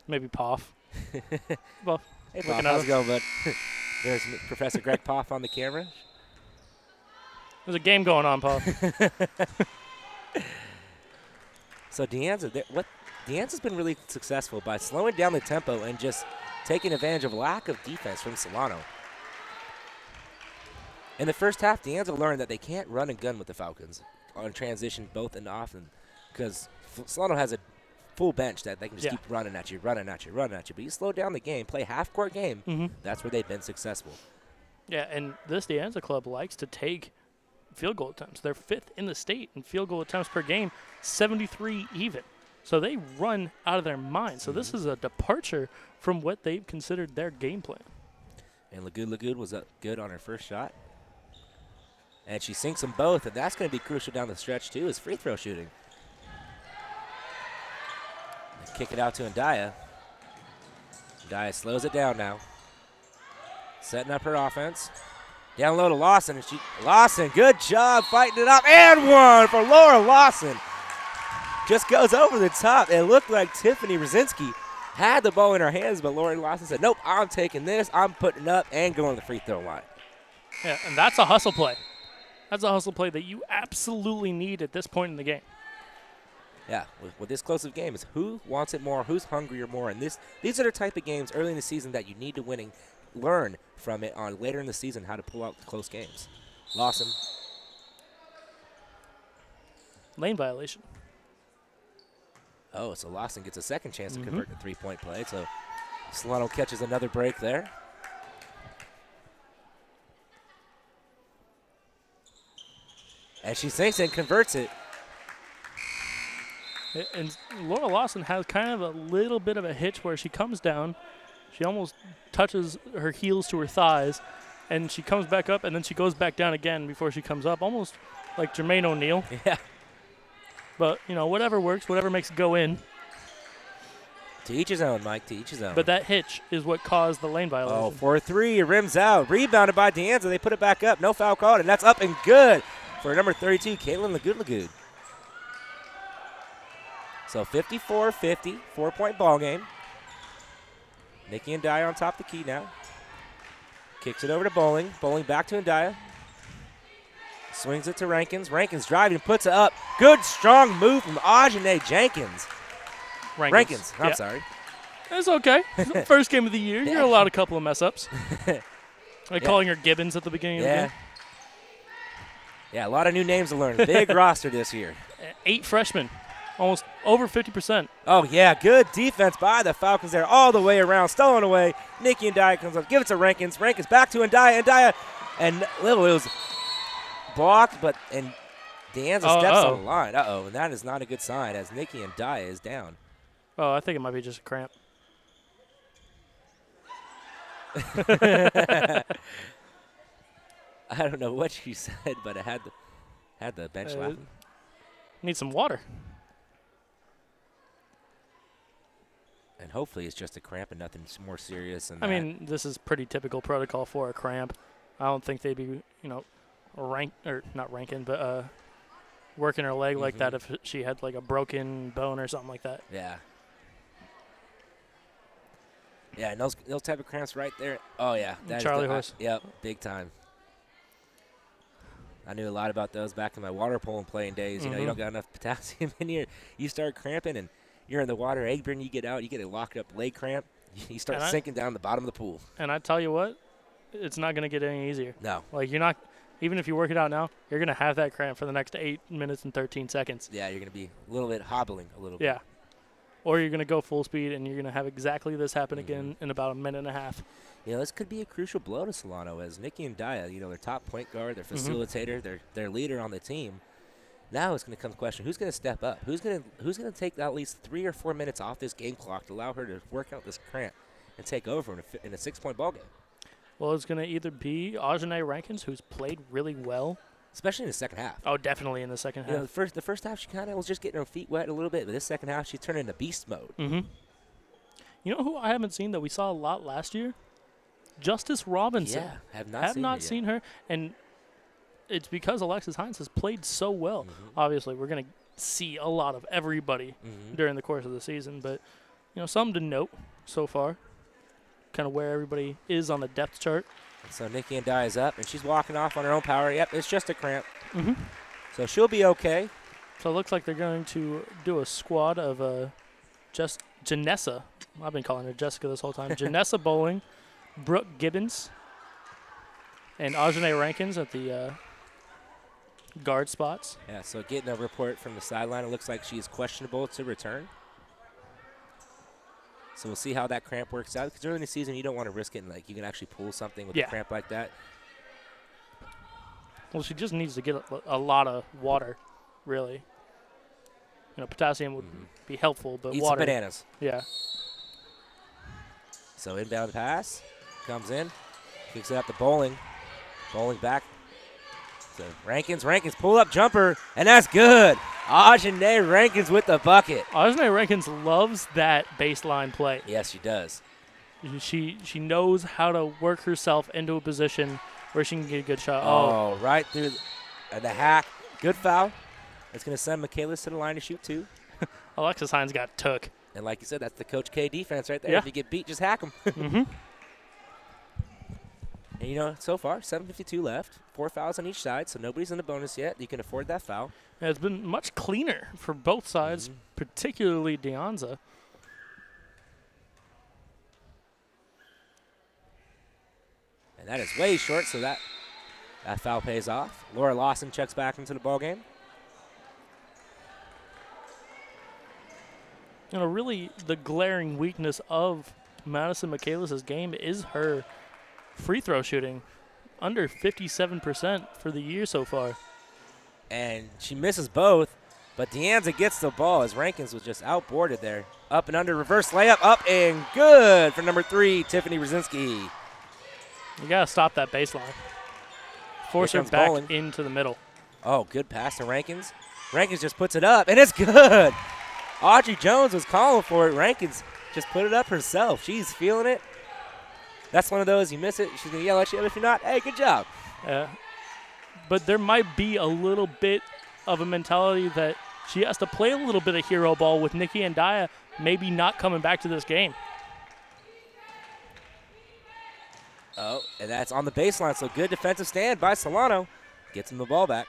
Maybe Poff. Well, hey, Poff, how's it going, bud? There's Professor Greg Poff on the camera. There's a game going on, Poff. So DeAnza's been really successful by slowing down the tempo and just taking advantage of lack of defense from Solano. In the first half, DeAnza learned that they can't run and gun with the Falcons on transition both and often because Solano has a full bench that they can just keep running at you. But you slow down the game, play half-court game, that's where they've been successful. Yeah, and this DeAnza club likes to take field goal attempts. They're 5th in the state in field goal attempts per game, 73 even. So they run out of their mind. So this is a departure from what they've considered their game plan. And Lagood was up good on her first shot. And she sinks them both, and that's going to be crucial down the stretch, too, is free throw shooting. And kick it out to Ndaya. Ndaya slows it down now. Setting up her offense. Down low to Lawson. And Lawson, good job fighting it up. And one for Laura Lawson. Just goes over the top. It looked like Tiffany Rosinski had the ball in her hands, but Laura Lawson said, nope, I'm taking this. I'm putting it up and going to the free throw line. Yeah, and that's a hustle play. That's a hustle play that you absolutely need at this point in the game. Yeah, with this close of game is who wants it more, who's hungrier more. And these are the type of games early in the season that you need to win and learn from it on later in the season how to pull out close games. Lawson. Lane violation. Oh, so Lawson gets a second chance to convert the three-point play. So Solano catches another break there. And she sinks and converts it. And Laura Lawson has kind of a little bit of a hitch where she comes down. She almost touches her heels to her thighs. And she comes back up, and then she goes back down again before she comes up, almost like Jermaine O'Neal. Yeah. But, whatever works, whatever makes it go in. To each his own, Mike, to each his own. But that hitch is what caused the lane violation. Oh, 4-3, it rims out. Rebounded by DeAnza. They put it back up. No foul called, and that's up and good for number 32, Caitlin Lagood. So 54-50, 4-point ball game. Nikki Ndaya on top of the key now. Kicks it over to Bowling. Bowling back to Ndaya. Swings it to Rankins. Rankins driving, puts it up. Good, strong move from Ajane Jenkins. Rankins. I'm sorry. It's okay. First game of the year. You're allowed a couple of mess-ups. Like calling her Gibbons at the beginning of the game. Yeah, a lot of new names to learn. Big roster this year. 8 freshmen. Almost over 50%. Oh, yeah, good defense by the Falcons there all the way around. Stolen away. Nikki Ndaya comes up. Give it to Rankins. Rankins back to Ndaya. Ndaya. And it was blocked, and DeAnza steps on the line. And that is not a good sign as Nikki Ndaya is down. Oh, I think it might be just a cramp. I don't know what she said, but it had the bench laughing. Need some water. And hopefully it's just a cramp and nothing more serious than I mean, this is pretty typical protocol for a cramp. I don't think they'd be, not ranking, but working her leg like that if she had like a broken bone or something like that. Yeah. Yeah, and those type of cramps right there. Oh, yeah. Charlie horse. Yep, big time. I knew a lot about those back in my water polo playing days. You know, you don't got enough potassium in you. You start cramping, and you're in the water. Egg burn, you get out, you get a locked up leg cramp. You start sinking down the bottom of the pool. And I tell you what, it's not going to get any easier. No. Like, you're not – even if you work it out now, you're going to have that cramp for the next 8 minutes and 13 seconds. Yeah, you're going to be a little bit hobbling a little bit. Yeah. Or you're going to go full speed, and you're going to have exactly this happen again in about a minute and a half. You know, this could be a crucial blow to Solano as Nikki and Dia, you know, their top point guard, their facilitator, their leader on the team. Now it's going to come to the question, who's going to step up? Who's going to take at least 3 or 4 minutes off this game clock to allow her to work out this cramp and take over in a 6-point ball game? Well, it's going to either be Ajane Rankins, who's played really well. Especially in the second half. Oh, definitely in the second half. You know, the first half, she kind of was just getting her feet wet a little bit, but this second half, she turned into beast mode. You know who I haven't seen that we saw a lot last year? Justice Robinson. Yeah, have not seen her, and it's because Alexis Hines has played so well. Obviously, we're going to see a lot of everybody during the course of the season, but you know, something to note so far, kind of where everybody is on the depth chart. So Nikki and Dia is up, and she's walking off on her own power. Yep, it's just a cramp. So she'll be okay. So it looks like they're going to do a squad of just Janessa. I've been calling her Jessica this whole time. Janessa Bowling, Brooke Gibbons, and Ajane Rankins at the guard spots. Yeah, so getting a report from the sideline, it looks like she is questionable to return. So we'll see how that cramp works out. Because early in the season, you don't want to risk it. Like, you can actually pull something with a cramp like that. Well, she just needs to get a lot of water, really. You know, potassium would be helpful, but Eat water. some bananas. Yeah. So inbound pass. Comes in. Kicks it up to Bowling. Bowling back. So Rankins pull up jumper, and that's good. Ajane Rankins with the bucket. Ajane Rankins loves that baseline play. Yes, she does. She knows how to work herself into a position where she can get a good shot. Oh, right through the hack. Good foul. It's going to send Michaelis to the line to shoot 2. Alexis Hines got took. And like you said, that's the Coach K defense right there. Yeah. If you get beat, just hack them. And, you know, so far, 7:52 left. 4 fouls on each side, so nobody's in the bonus yet. You can afford that foul. Yeah, it's been much cleaner for both sides, particularly DeAnza. And that is way short, so that foul pays off. Laura Lawson checks back into the ballgame. You know, really the glaring weakness of Madison Michaelis' game is her free throw shooting. Under 57% for the year so far. And she misses both, but DeAnza gets the ball as Rankins was just outboarded there. Up and under, reverse layup, up and good for number 3, Tiffany Brzezinski. You got to stop that baseline. Force her back into the middle. Oh, good pass to Rankins. Rankins just puts it up, and it's good. Audrey Jones was calling for it. Rankins just put it up herself. She's feeling it. That's one of those, you miss it, she's going to yell at you. If you're not, hey, good job. But there might be a little bit of a mentality that she has to play a little bit of hero ball with Nikki and Dia maybe not coming back to this game. Oh, and that's on the baseline, so good defensive stand by Solano. Gets him the ball back.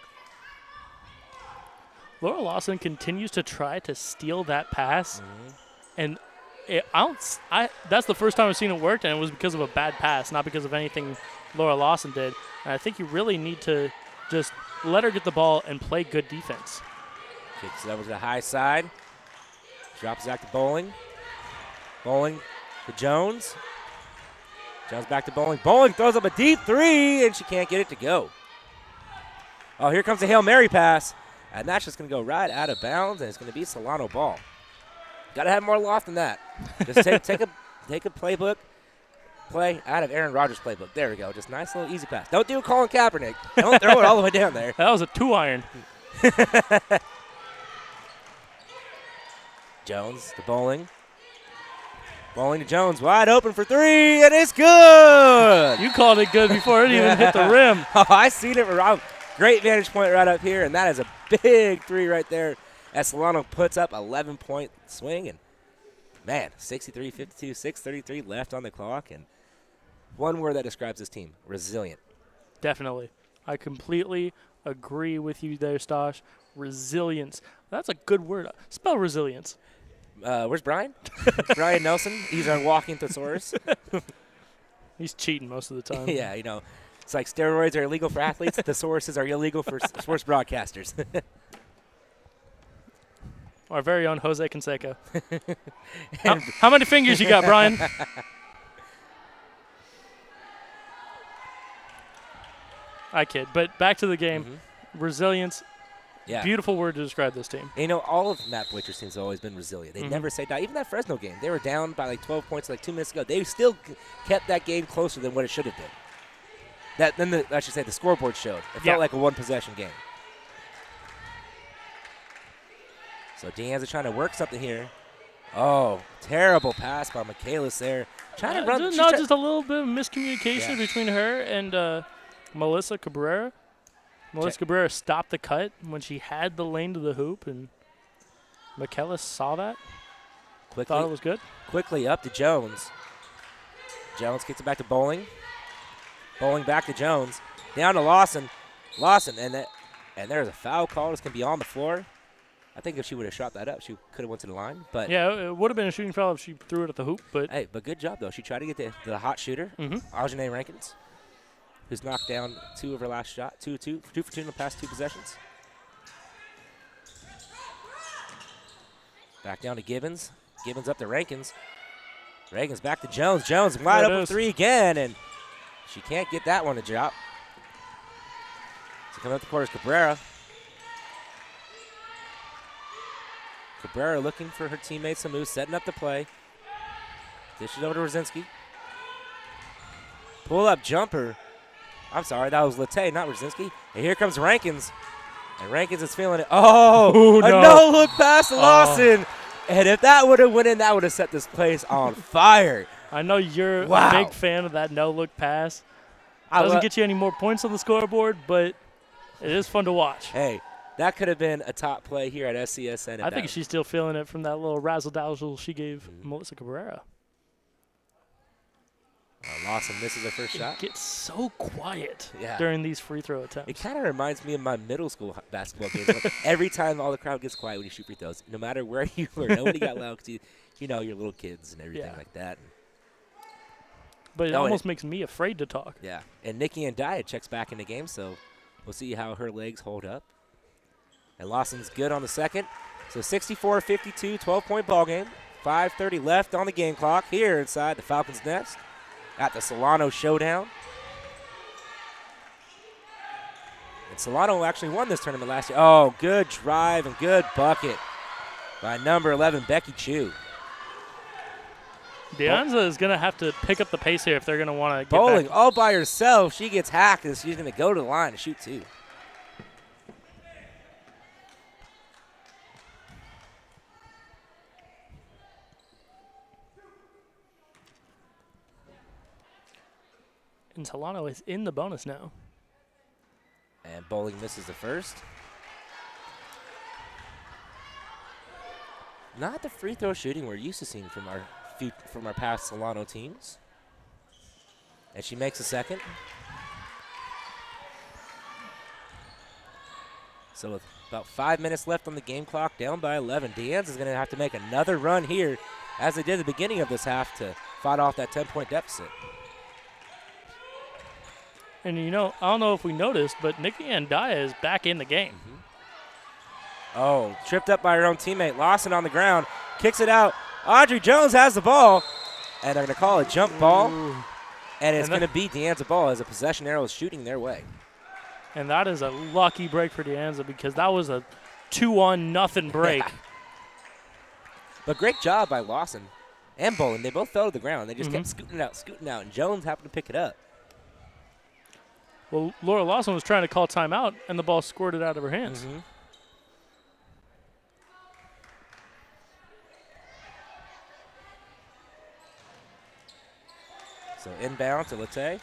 Laura Lawson continues to try to steal that pass, and that's the first time I've seen it work, and it was because of a bad pass, not because of anything Laura Lawson did. And I think you really need to just let her get the ball and play good defense. Kicks it over to the high side. Drops back to Bowling. Bowling to Jones. Jones back to Bowling. Bowling throws up a deep 3, and she can't get it to go. Oh, here comes a Hail Mary pass. And that's just going to go right out of bounds, and it's going to be Solano ball. Got to have more loft than that. Just take a playbook, play out of Aaron Rodgers' playbook. There we go. Just nice little easy pass. Don't do Colin Kaepernick. Don't throw it all the way down there. That was a 2-iron. Jones to Bowling. Bowling to Jones. Wide open for 3, and it's good. You called it good before it even hit the rim. Oh, I seen it. Great vantage point right up here, and that is a big three right there as Solano puts up 11-point swing. And, man, 63-52, 6:33 left on the clock. And one word that describes this team, resilient. Definitely. I completely agree with you there, Stosh. Resilience. That's a good word. Spell resilience. Where's Brian? Brian Nelson. He's our walking thesaurus. He's cheating most of the time. Yeah, you know. It's like steroids are illegal for athletes. Thesauruses are illegal for sports broadcasters. Our very own Jose Canseco. How many fingers you got, Brian? I kid. But back to the game. Resilience. Yeah. Beautiful word to describe this team. And, you know, all of Matt Boycher's teams have always been resilient. They never say die. Even that Fresno game, they were down by like 12 points like 2 minutes ago. They still kept that game closer than what it should have been. I should say the scoreboard showed. It felt like a one-possession game. So DeAnza trying to work something here. Oh, terrible pass by Michaelis there. Trying to run. Just a little bit of miscommunication between her and Melissa Cabrera. Melissa Cabrera stopped the cut when she had the lane to the hoop, and Michaelis saw that. Thought it was good. Quickly up to Jones. Jones kicks it back to Bowling. Bowling back to Jones. Down to Lawson. Lawson, and there's a foul call. It's going to be on the floor. I think if she would have shot that up, she could have went to the line. But yeah, it would have been a shooting foul if she threw it at the hoop. But hey, but good job, though. She tried to get the hot shooter, Ajane Rankins, who's knocked down 2 of her last shot, 2 for 2 in the past 2 possessions. Back down to Gibbons. Gibbons up to Rankins. Rankins back to Jones. Jones wide open 3 again, and she can't get that one to drop. So coming up the court is Cabrera. Cabrera looking for her teammates to move, setting up the play. Dishes over to Rosinski. Pull-up jumper. I'm sorry, that was Latte, not Rosinski. And here comes Rankins. And Rankins is feeling it. Oh, a no-look pass to Lawson. And if that would have went in, that would have set this place on fire. I know you're a big fan of that no-look pass. Doesn't get you any more points on the scoreboard, but it is fun to watch. Hey, that could have been a top play here at SCSN. I think she's still feeling it from that little razzle-dazzle she gave Melissa Cabrera. Lawson misses her first shot. It gets so quiet during these free throw attempts. It kind of reminds me of my middle school basketball games. Like every time all the crowd gets quiet when you shoot free throws, no matter where you were, nobody got loud because you know your little kids and everything like that. But it almost makes me afraid to talk. Yeah, and Nikki Andaya checks back in the game, so we'll see how her legs hold up. And Lawson's good on the second. So 64-52, 12-point ball game. 5:30 left on the game clock here inside the Falcons' nest at the Solano Showdown. And Solano actually won this tournament last year. Oh, good drive and good bucket by number 11, Becky Chu. DeAnza is going to have to pick up the pace here if they're going to want to get Bowling back. all by herself. She gets hacked, and she's going to go to the line and shoot 2. And Solano is in the bonus now. And Bowling misses the first. Not the free throw shooting we're used to seeing from our past Solano teams. And she makes a second. So with about 5 minutes left on the game clock, down by 11, DeAnza is going to have to make another run here, as they did at the beginning of this half, to fight off that 10-point deficit. And, you know, I don't know if we noticed, but Nikki Andaya is back in the game. Oh, tripped up by her own teammate. Lawson on the ground. Kicks it out. Audrey Jones has the ball. And they're going to call a jump ball. And it's going to be DeAnza ball as a possession arrow is shooting their way. And that is a lucky break for DeAnza because that was a 2-on-0 break. But great job by Lawson and Bowling. They both fell to the ground. They just kept scooting out, and Jones happened to pick it up. Well, Laura Lawson was trying to call timeout, and the ball squirted out of her hands. So inbound to Latte.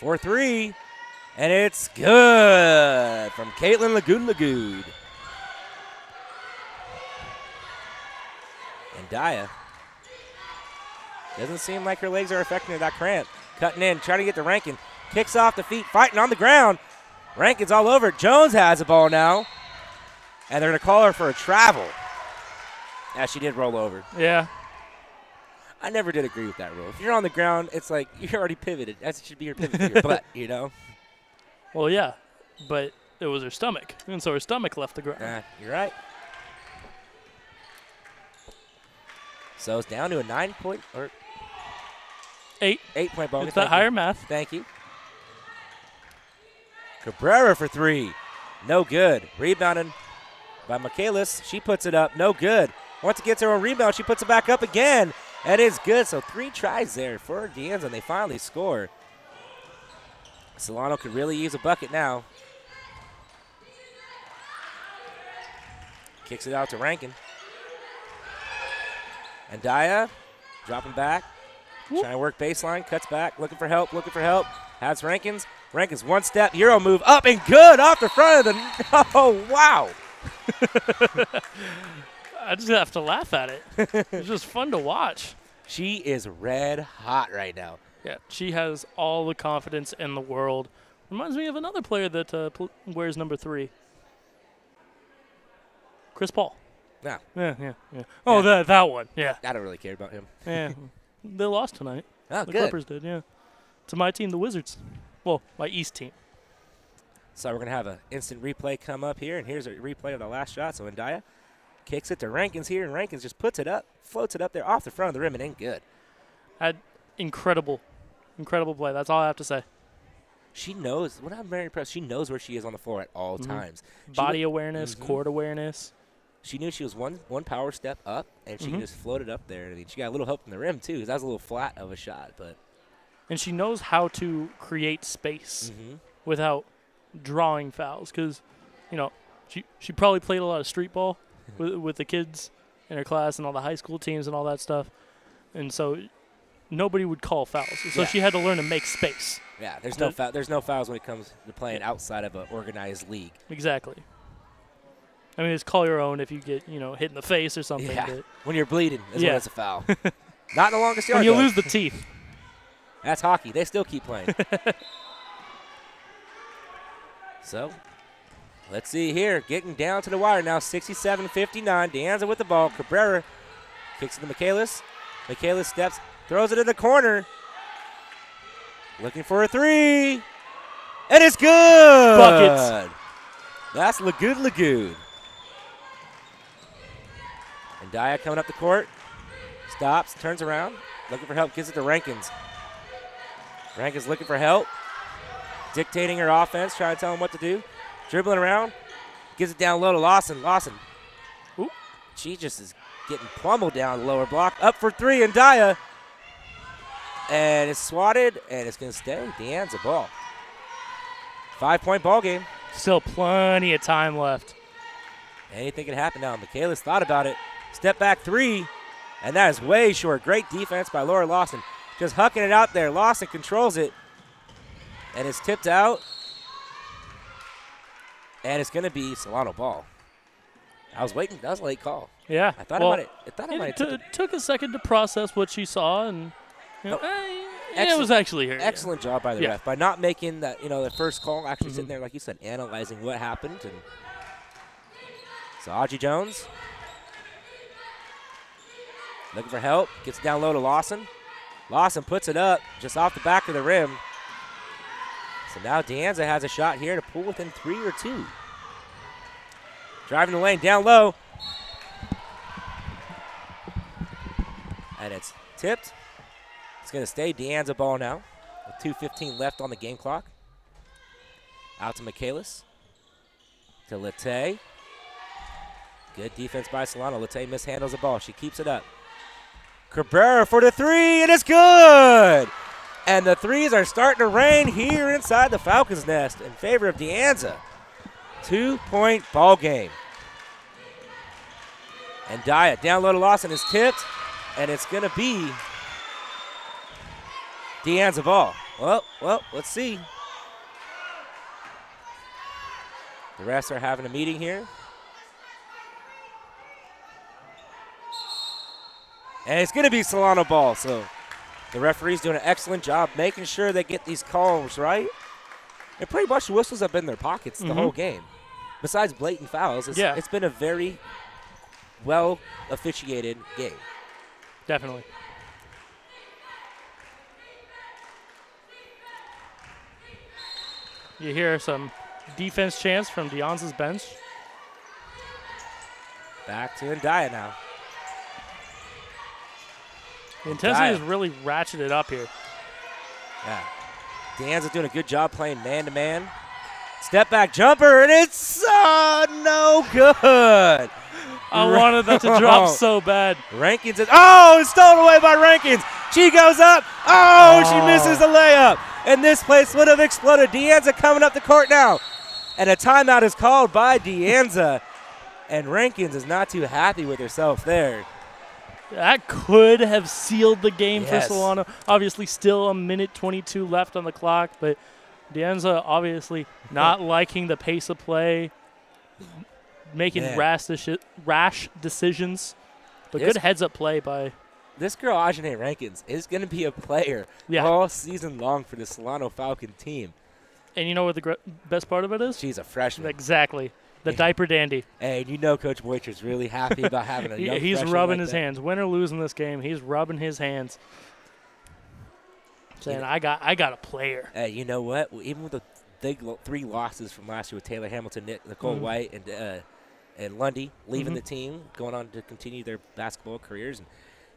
for three, and it's good from Caitlin Lagood. And Daya doesn't seem like her legs are affecting her, that cramp. Cutting in, trying to get to Rankin. Kicks off the feet, fighting on the ground. Rankin's all over it. Jones has the ball now. And they're going to call her for a travel. As she did roll over. Yeah. I never did agree with that rule. If you're on the ground, it's like you're already pivoted. That should be your pivot for your butt, you know? Well, yeah, but it was her stomach. And so her stomach left the ground. You're right. So it's down to a 9-point or 8-point ball game. It's that higher math. Thank you. Cabrera for three. No good. Rebounded by Michaelis. She puts it up. No good. Once it gets her own rebound, she puts it back up again. That is good. So 3 tries there for DeAnza, and they finally score. Solano could really use a bucket now. Kicks it out to Rankin. And Daya dropping back. Trying to work baseline. Cuts back. Looking for help. Has Rankins. Rankins one step. Euro move up and good off the front of the. Oh, wow. I just have to laugh at it. It's just fun to watch. She is red hot right now. Yeah, she has all the confidence in the world. Reminds me of another player that wears number 3. Chris Paul. No. Yeah. Oh, Yeah. that one. Yeah. I don't really care about him. Yeah. They lost tonight. Oh, the good. Clippers did, yeah. To my team, the Wizards. Well, my East team. So we're going to have an instant replay come up here, and here's a replay of the last shot. So Ndaya kicks it to Rankins here, and Rankins just puts it up, floats it up there off the front of the rim, and ain't good. Incredible play. That's all I have to say. She knows. What I'm very impressed, she knows where she is on the floor at all times. Body awareness, court awareness. She knew she was one power step up, and she just floated up there. I mean, she got a little help from the rim, too, because that was a little flat of a shot. And she knows how to create space without drawing fouls, because, she probably played a lot of street ball with the kids in her class and all the high school teams and all that stuff. And so nobody would call fouls. So she had to learn to make space. Yeah, there's no fouls when it comes to playing outside of an organized league. Exactly. I mean, it's call your own if you get, hit in the face or something. Yeah, but when you're bleeding is when it's a foul. Not in the longest yard. When you though. lose the teeth. That's hockey. They still keep playing. So, let's see here. Getting down to the wire now, 67-59. DeAnza with the ball. Cabrera kicks it to Michaelis. Michaelis steps, throws it in the corner. Looking for a three. And it's good. Buckets. That's Lagood. And Daya coming up the court. Stops, turns around. Looking for help, gives it to Rankins. Rankins looking for help. Dictating her offense, trying to tell him what to do. Dribbling around. Gives it down low to Lawson. Ooh. She just is getting pummeled down the lower block. Up for three, and Daya. And it's swatted, and it's going to stay. DeAnza ball. 5-point ball game. Still plenty of time left. Anything can happen now. Michaelis thought about it. Step back three, and that is way short. Great defense by Laura Lawson. Just hucking it out there. Lawson controls it, and it's tipped out. And it's going to be Solano ball. I was waiting. That was a late call. Yeah. I thought it took a second to process what she saw, and it was actually her. Excellent job by the ref by not making that, the first call, actually sitting there, like you said, analyzing what happened. And so Audrey Jones looking for help, gets down low to Lawson. Lawson puts it up just off the back of the rim. So now DeAnza has a shot here to pull within 3 or 2. Driving the lane down low. And it's tipped. It's going to stay DeAnza ball now with 2:15 left on the game clock. Out to Michaelis. To Lete. Good defense by Solano. Lete mishandles the ball. She keeps it up. Cabrera for the three, and it's good! And the threes are starting to rain here inside the Falcons' nest in favor of DeAnza. 2-point ball game. And Daya down low to Lawson is tipped, and it's going to be DeAnza ball. Well, let's see. The refs are having a meeting here. And it's going to be Solano ball, so the referee's doing an excellent job making sure they get these calls right. And pretty much the whistles have been in their pockets the whole game. Besides blatant fouls, it's been a very well officiated game. Definitely. You hear some defense chants from DeAnza's bench. Back to Ndaya now. The intensity is really ratcheted up here. Yeah. DeAnza doing a good job playing man-to-man. Step back jumper, and it's no good. I wanted that to drop so bad. Rankins is, it's stolen away by Rankins. She goes up. She misses the layup. And this place would have exploded. DeAnza coming up the court now. And a timeout is called by DeAnza. And Rankins is not too happy with herself there. That could have sealed the game for Solano. Obviously, still a minute 22 left on the clock, but DeAnza obviously not liking the pace of play, making rash decisions. But good heads-up play by this girl, Ajane Rankins, is going to be a player all season long for the Solano Falcon team. And you know what the best part of it is? She's a freshman. Exactly. The diaper dandy. And you know Coach Boycher's really happy about having a young He's freshman rubbing like his that. hands. Win or lose in this game, he's rubbing his hands. Saying, I got a player. Hey, you know what? Even with the big 3 losses from last year with Taylor Hamilton, Nicole White, and Lundy leaving the team, going on to continue their basketball careers, and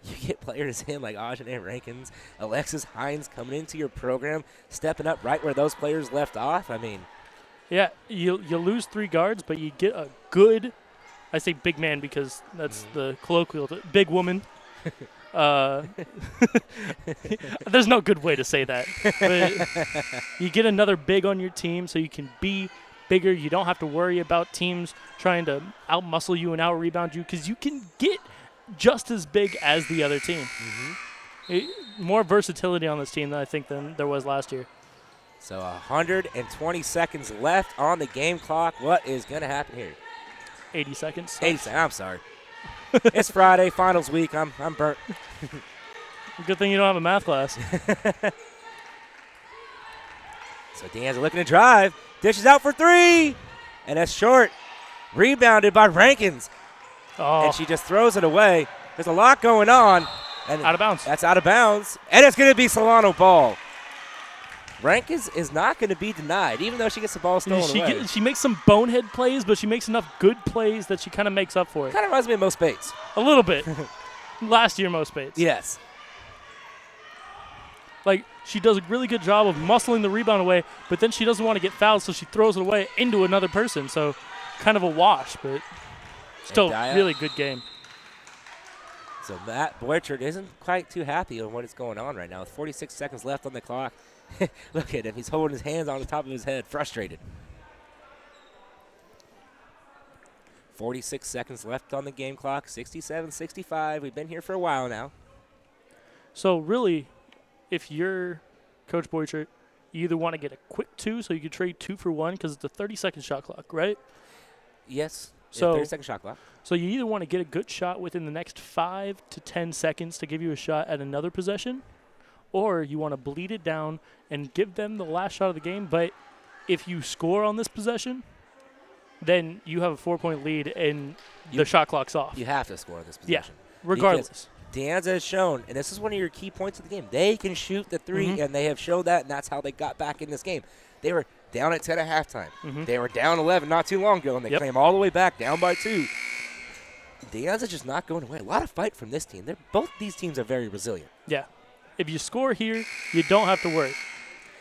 you get players in like Ajane Rankins, Alexis Hines coming into your program, stepping up right where those players left off. I mean, yeah, you lose 3 guards, but you get a good, I say big man because that's the colloquial, big woman. There's no good way to say that. But you get another big on your team so you can be bigger. You don't have to worry about teams trying to out-muscle you and out-rebound you because you can get just as big as the other team. More versatility on this team than I think than there was last year. So 120 seconds left on the game clock. What is going to happen here? 80 seconds. 80 seconds. I'm sorry. It's Friday, finals week. I'm burnt. Good thing you don't have a math class. So DeAnza looking to drive. Dishes out for 3. And that's short. Rebounded by Rankins. And she just throws it away. There's a lot going on. And out of bounds. That's out of bounds. And it's going to be Solano ball. Rankins is not going to be denied, even though she gets the ball stolen away. She makes some bonehead plays, but she makes enough good plays that she kind of makes up for it. Kind of reminds me of Mo Spates. A little bit. Last year, Mo Spates. Yes. Like, she does a really good job of muscling the rebound away, but then she doesn't want to get fouled, so she throws it away into another person. So, kind of a wash, but still really good game. So, Matt Boychert isn't quite too happy on what is going on right now. With 46 seconds left on the clock. Look at him. He's holding his hands on the top of his head, frustrated. 46 seconds left on the game clock, 67-65. We've been here for a while now. So, really, if you're Coach Boychert, you either want to get a quick 2 so you can trade 2 for 1 because it's a 30-second shot clock, right? Yes. So 30-second shot clock. So you either want to get a good shot within the next 5 to 10 seconds to give you a shot at another possession, or you want to bleed it down and give them the last shot of the game. But if you score on this possession, then you have a 4-point lead and the shot clock's off. You have to score on this possession. Yeah, regardless. DeAnza has shown, and this is one of your key points of the game, they can shoot the 3, and they have showed that, and that's how they got back in this game. They were down at 10 at halftime. They were down 11 not too long ago, and they came all the way back, down by 2. DeAnza's just not going away. A lot of fight from this team. Both these teams are very resilient. Yeah. If you score here, you don't have to worry.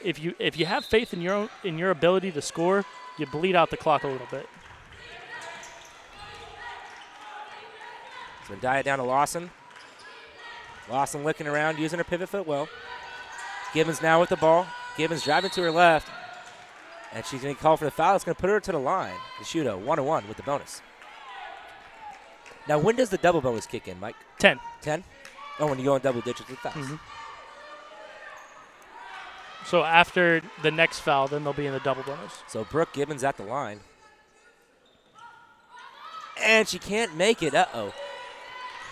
If you have faith in your ability to score, you bleed out the clock a little bit. So Ndaya down to Lawson. Lawson looking around, using her pivot foot well. Gibbons now with the ball. Gibbons driving to her left. And she's going to call for the foul. It's going to put her to the line to shoot a 1-1 with the bonus. Now, when does the double bonus kick in, Mike? 10. 10? Oh, when you go in double digits with fouls. So after the next foul, then they'll be in the double bonus. So Brooke Gibbons at the line. And she can't make it. Uh-oh.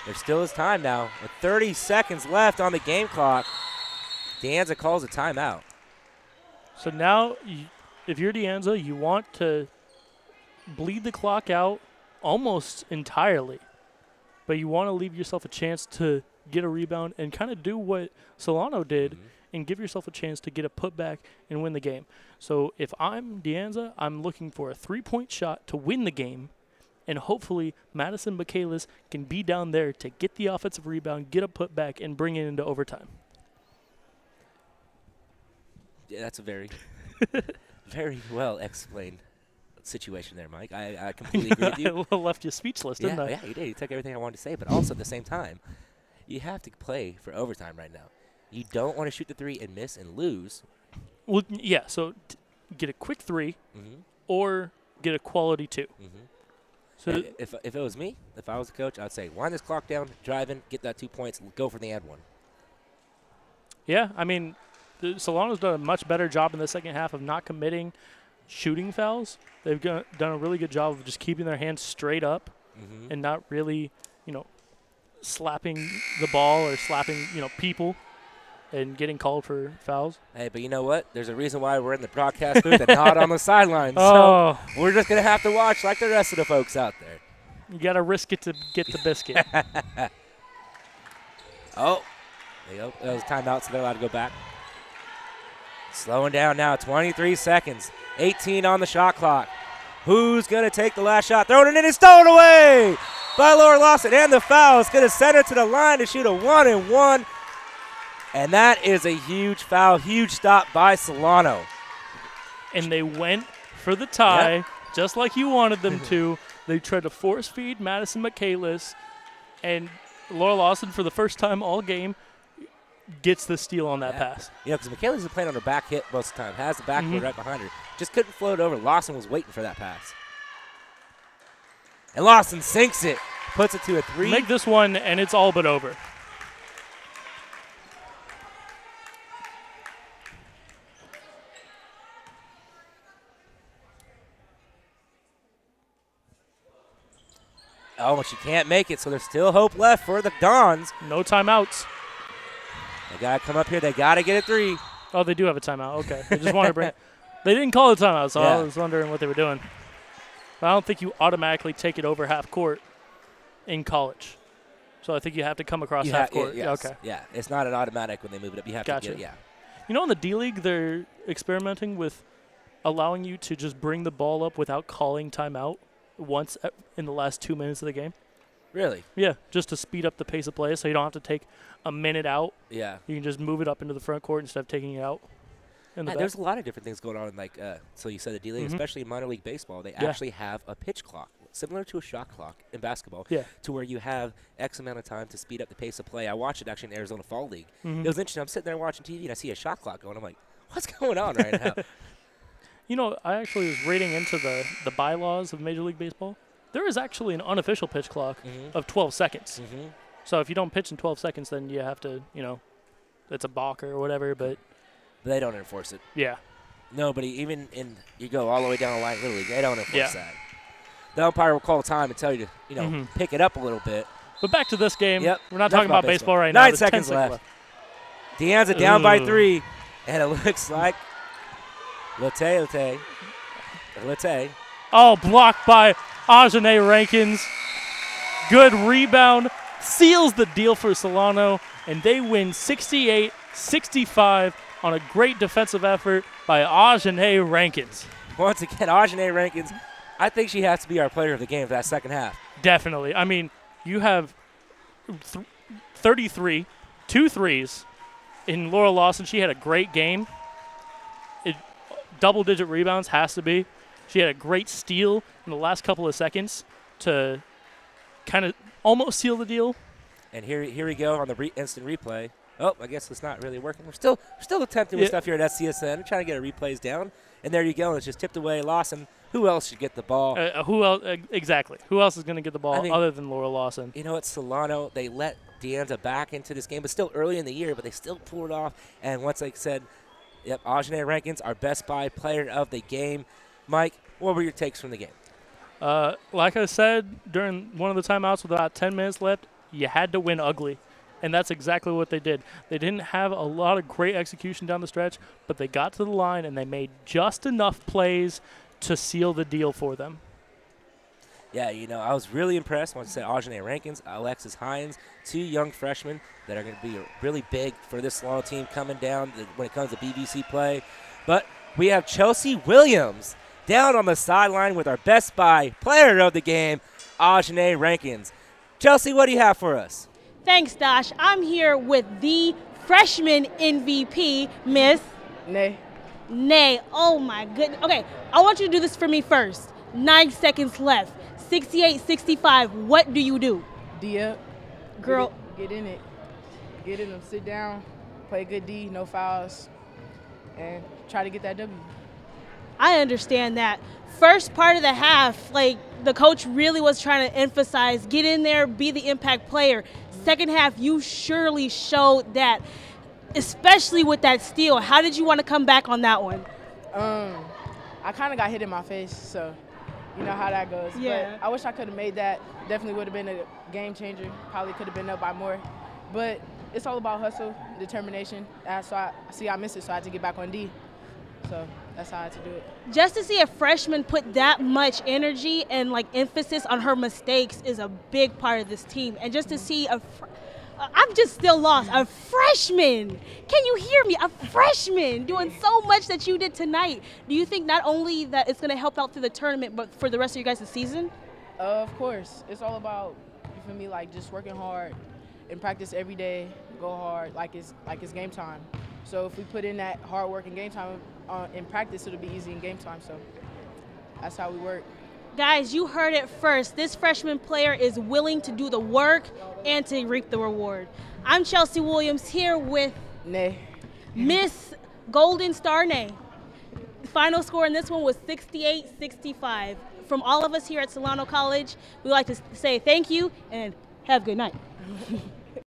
There still is time now. With 30 seconds left on the game clock, DeAnza calls a timeout. So now, if you're DeAnza, you want to bleed the clock out almost entirely. But you want to leave yourself a chance to get a rebound and kind of do what Solano did and give yourself a chance to get a putback and win the game. So if I'm DeAnza, I'm looking for a three-point shot to win the game, and hopefully Madison Michaelis can be down there to get the offensive rebound, get a putback, and bring it into overtime. Yeah, that's a very, very well explained situation there, Mike. I completely agree with you. I left you speechless, didn't I? Yeah, you did. You took everything I wanted to say, but also at the same time, you have to play for overtime right now. You don't want to shoot the three and miss and lose. Well, yeah, so get a quick three or get a quality two. So if it was me, if I was the coach, I'd say wind this clock down, drive in, get that 2 points, go for the and one. Yeah, I mean, Solano's done a much better job in the second half of not committing shooting fouls. They've done a really good job of just keeping their hands straight up and not really, slapping the ball or slapping, people and getting called for fouls. Hey, but you know what? There's a reason why we're in the broadcast booth and not on the sidelines. So we're just going to have to watch like the rest of the folks out there. You got to risk it to get the biscuit. Oh, there you go. That was timeout, so they're allowed to go back. Slowing down now, 23 seconds, 18 on the shot clock. Who's going to take the last shot? Throwing it in and stolen away by Laura Lawson. And the foul is going to send her to the line to shoot a 1-and-1. And that is a huge foul, huge stop by Solano. And they went for the tie, just like you wanted them to. They tried to force feed Madison Michaelis, and Laura Lawson, for the first time all game, gets the steal on that pass. Yeah, because Michaelis is playing on her back hip most of the time, has the backboard right behind her. Just couldn't float over. Lawson was waiting for that pass. And Lawson sinks it, puts it to a 3. Make this one, and it's all but over. Oh, but she can't make it, so there's still hope left for the Dons. No timeouts. They got to come up here. They got to get a 3. Oh, they do have a timeout. Okay. They just wanted to bring They didn't call a timeout, so I was wondering what they were doing. But I don't think you automatically take it over half court in college. So I think you have to come across half court. Yes. Okay. Yeah, it's not an automatic when they move it up. You have to get it, You know, in the D-League, they're experimenting with allowing you to just bring the ball up without calling timeout once in the last 2 minutes of the game. Really? Yeah, just to speed up the pace of play so you don't have to take a minute out. Yeah. You can just move it up into the front court instead of taking it out. There's a lot of different things going on. So you said the D-League, especially in minor league baseball, they actually have a pitch clock, similar to a shot clock in basketball, to where you have X amount of time to speed up the pace of play. I watched it actually in Arizona Fall League. It was interesting. I'm sitting there watching TV, and I see a shot clock going. I'm like, what's going on right now? You know, I actually was reading into the bylaws of Major League Baseball. There is actually an unofficial pitch clock of 12 seconds. So if you don't pitch in 12 seconds, then you have to, it's a balk or whatever, but they don't enforce it. Yeah. Nobody, even you go all the way down the line, literally, they don't enforce that. The umpire will call time and tell you to, pick it up a little bit. But back to this game. Yep. We're not talking about baseball right now. 9 seconds left. DeAnza down by 3, and it looks like Lete. Oh, blocked by Ajane Rankins. Good rebound. Seals the deal for Solano, and they win 68-65 on a great defensive effort by Ajane Rankins. Once again, Ajane Rankins, I think she has to be our player of the game for that second half. Definitely. I mean, you have 33, 2 threes in Laura Lawson. She had a great game. Double-digit rebounds has to be. She had a great steal in the last couple of seconds to kind of almost seal the deal. And here we go on the instant replay. Oh, I guess it's not really working. We're still attempting with stuff here at SCSN. We're trying to get our replays down. And there you go. It's just tipped away. Lawson. Who else should get the ball? Who else? Exactly. Who else is going to get the ball other than Laura Lawson? You know what? Solano, they let DeAnza back into this game, but still early in the year, but they still pulled it off. And once, like I said, Yep, Ajane Rankins, our Best Buy player of the game. Mike, what were your takes from the game? Like I said during one of the timeouts with about 10 minutes left, you had to win ugly. And that's exactly what they did. They didn't have a lot of great execution down the stretch, but they got to the line and they made just enough plays to seal the deal for them. Yeah, I was really impressed when I said Ajane Rankins, Alexis Hines, 2 young freshmen that are going to be really big for this Solano team coming down when it comes to BBC play. But we have Chelsea Williams down on the sideline with our Best Buy player of the game, Ajane Rankins. Chelsea, what do you have for us? Thanks, Dash. I'm here with the freshman MVP, Miss Nay. Nay. Oh, my goodness. Okay, I want you to do this for me first. 9 seconds left. 68-65. What do you do? D up. Girl. Get in it. Get in them. Sit down. Play good D. No fouls. And try to get that W. I understand that. First part of the half, the coach really was trying to emphasize, get in there, be the impact player. Second half, you surely showed that, especially with that steal. How did you want to come back on that one? I kind of got hit in my face, so you know how that goes. Yeah. But I wish I could have made that. Definitely would have been a game changer. Probably could have been up by more. But it's all about hustle, determination. So I missed it, so I had to get back on D. So that's how I had to do it. Just to see a freshman put that much energy and emphasis on her mistakes is a big part of this team. And just to see I'm just still lost. A freshman. Can you hear me? A freshman doing so much that you did tonight. Do you think not only that it's going to help out through the tournament, but for the rest of you guys' season? Of course. It's all about, you feel me, just working hard and practice every day, go hard, like it's game time. So if we put in that hard work in game time, in practice, it'll be easy in game time. So that's how we work. Guys, you heard it first. This freshman player is willing to do the work and to reap the reward. I'm Chelsea Williams here with Nay. Miss Golden Star Nay. The final score in this one was 68-65. From all of us here at Solano College, we'd like to say thank you and have a good night.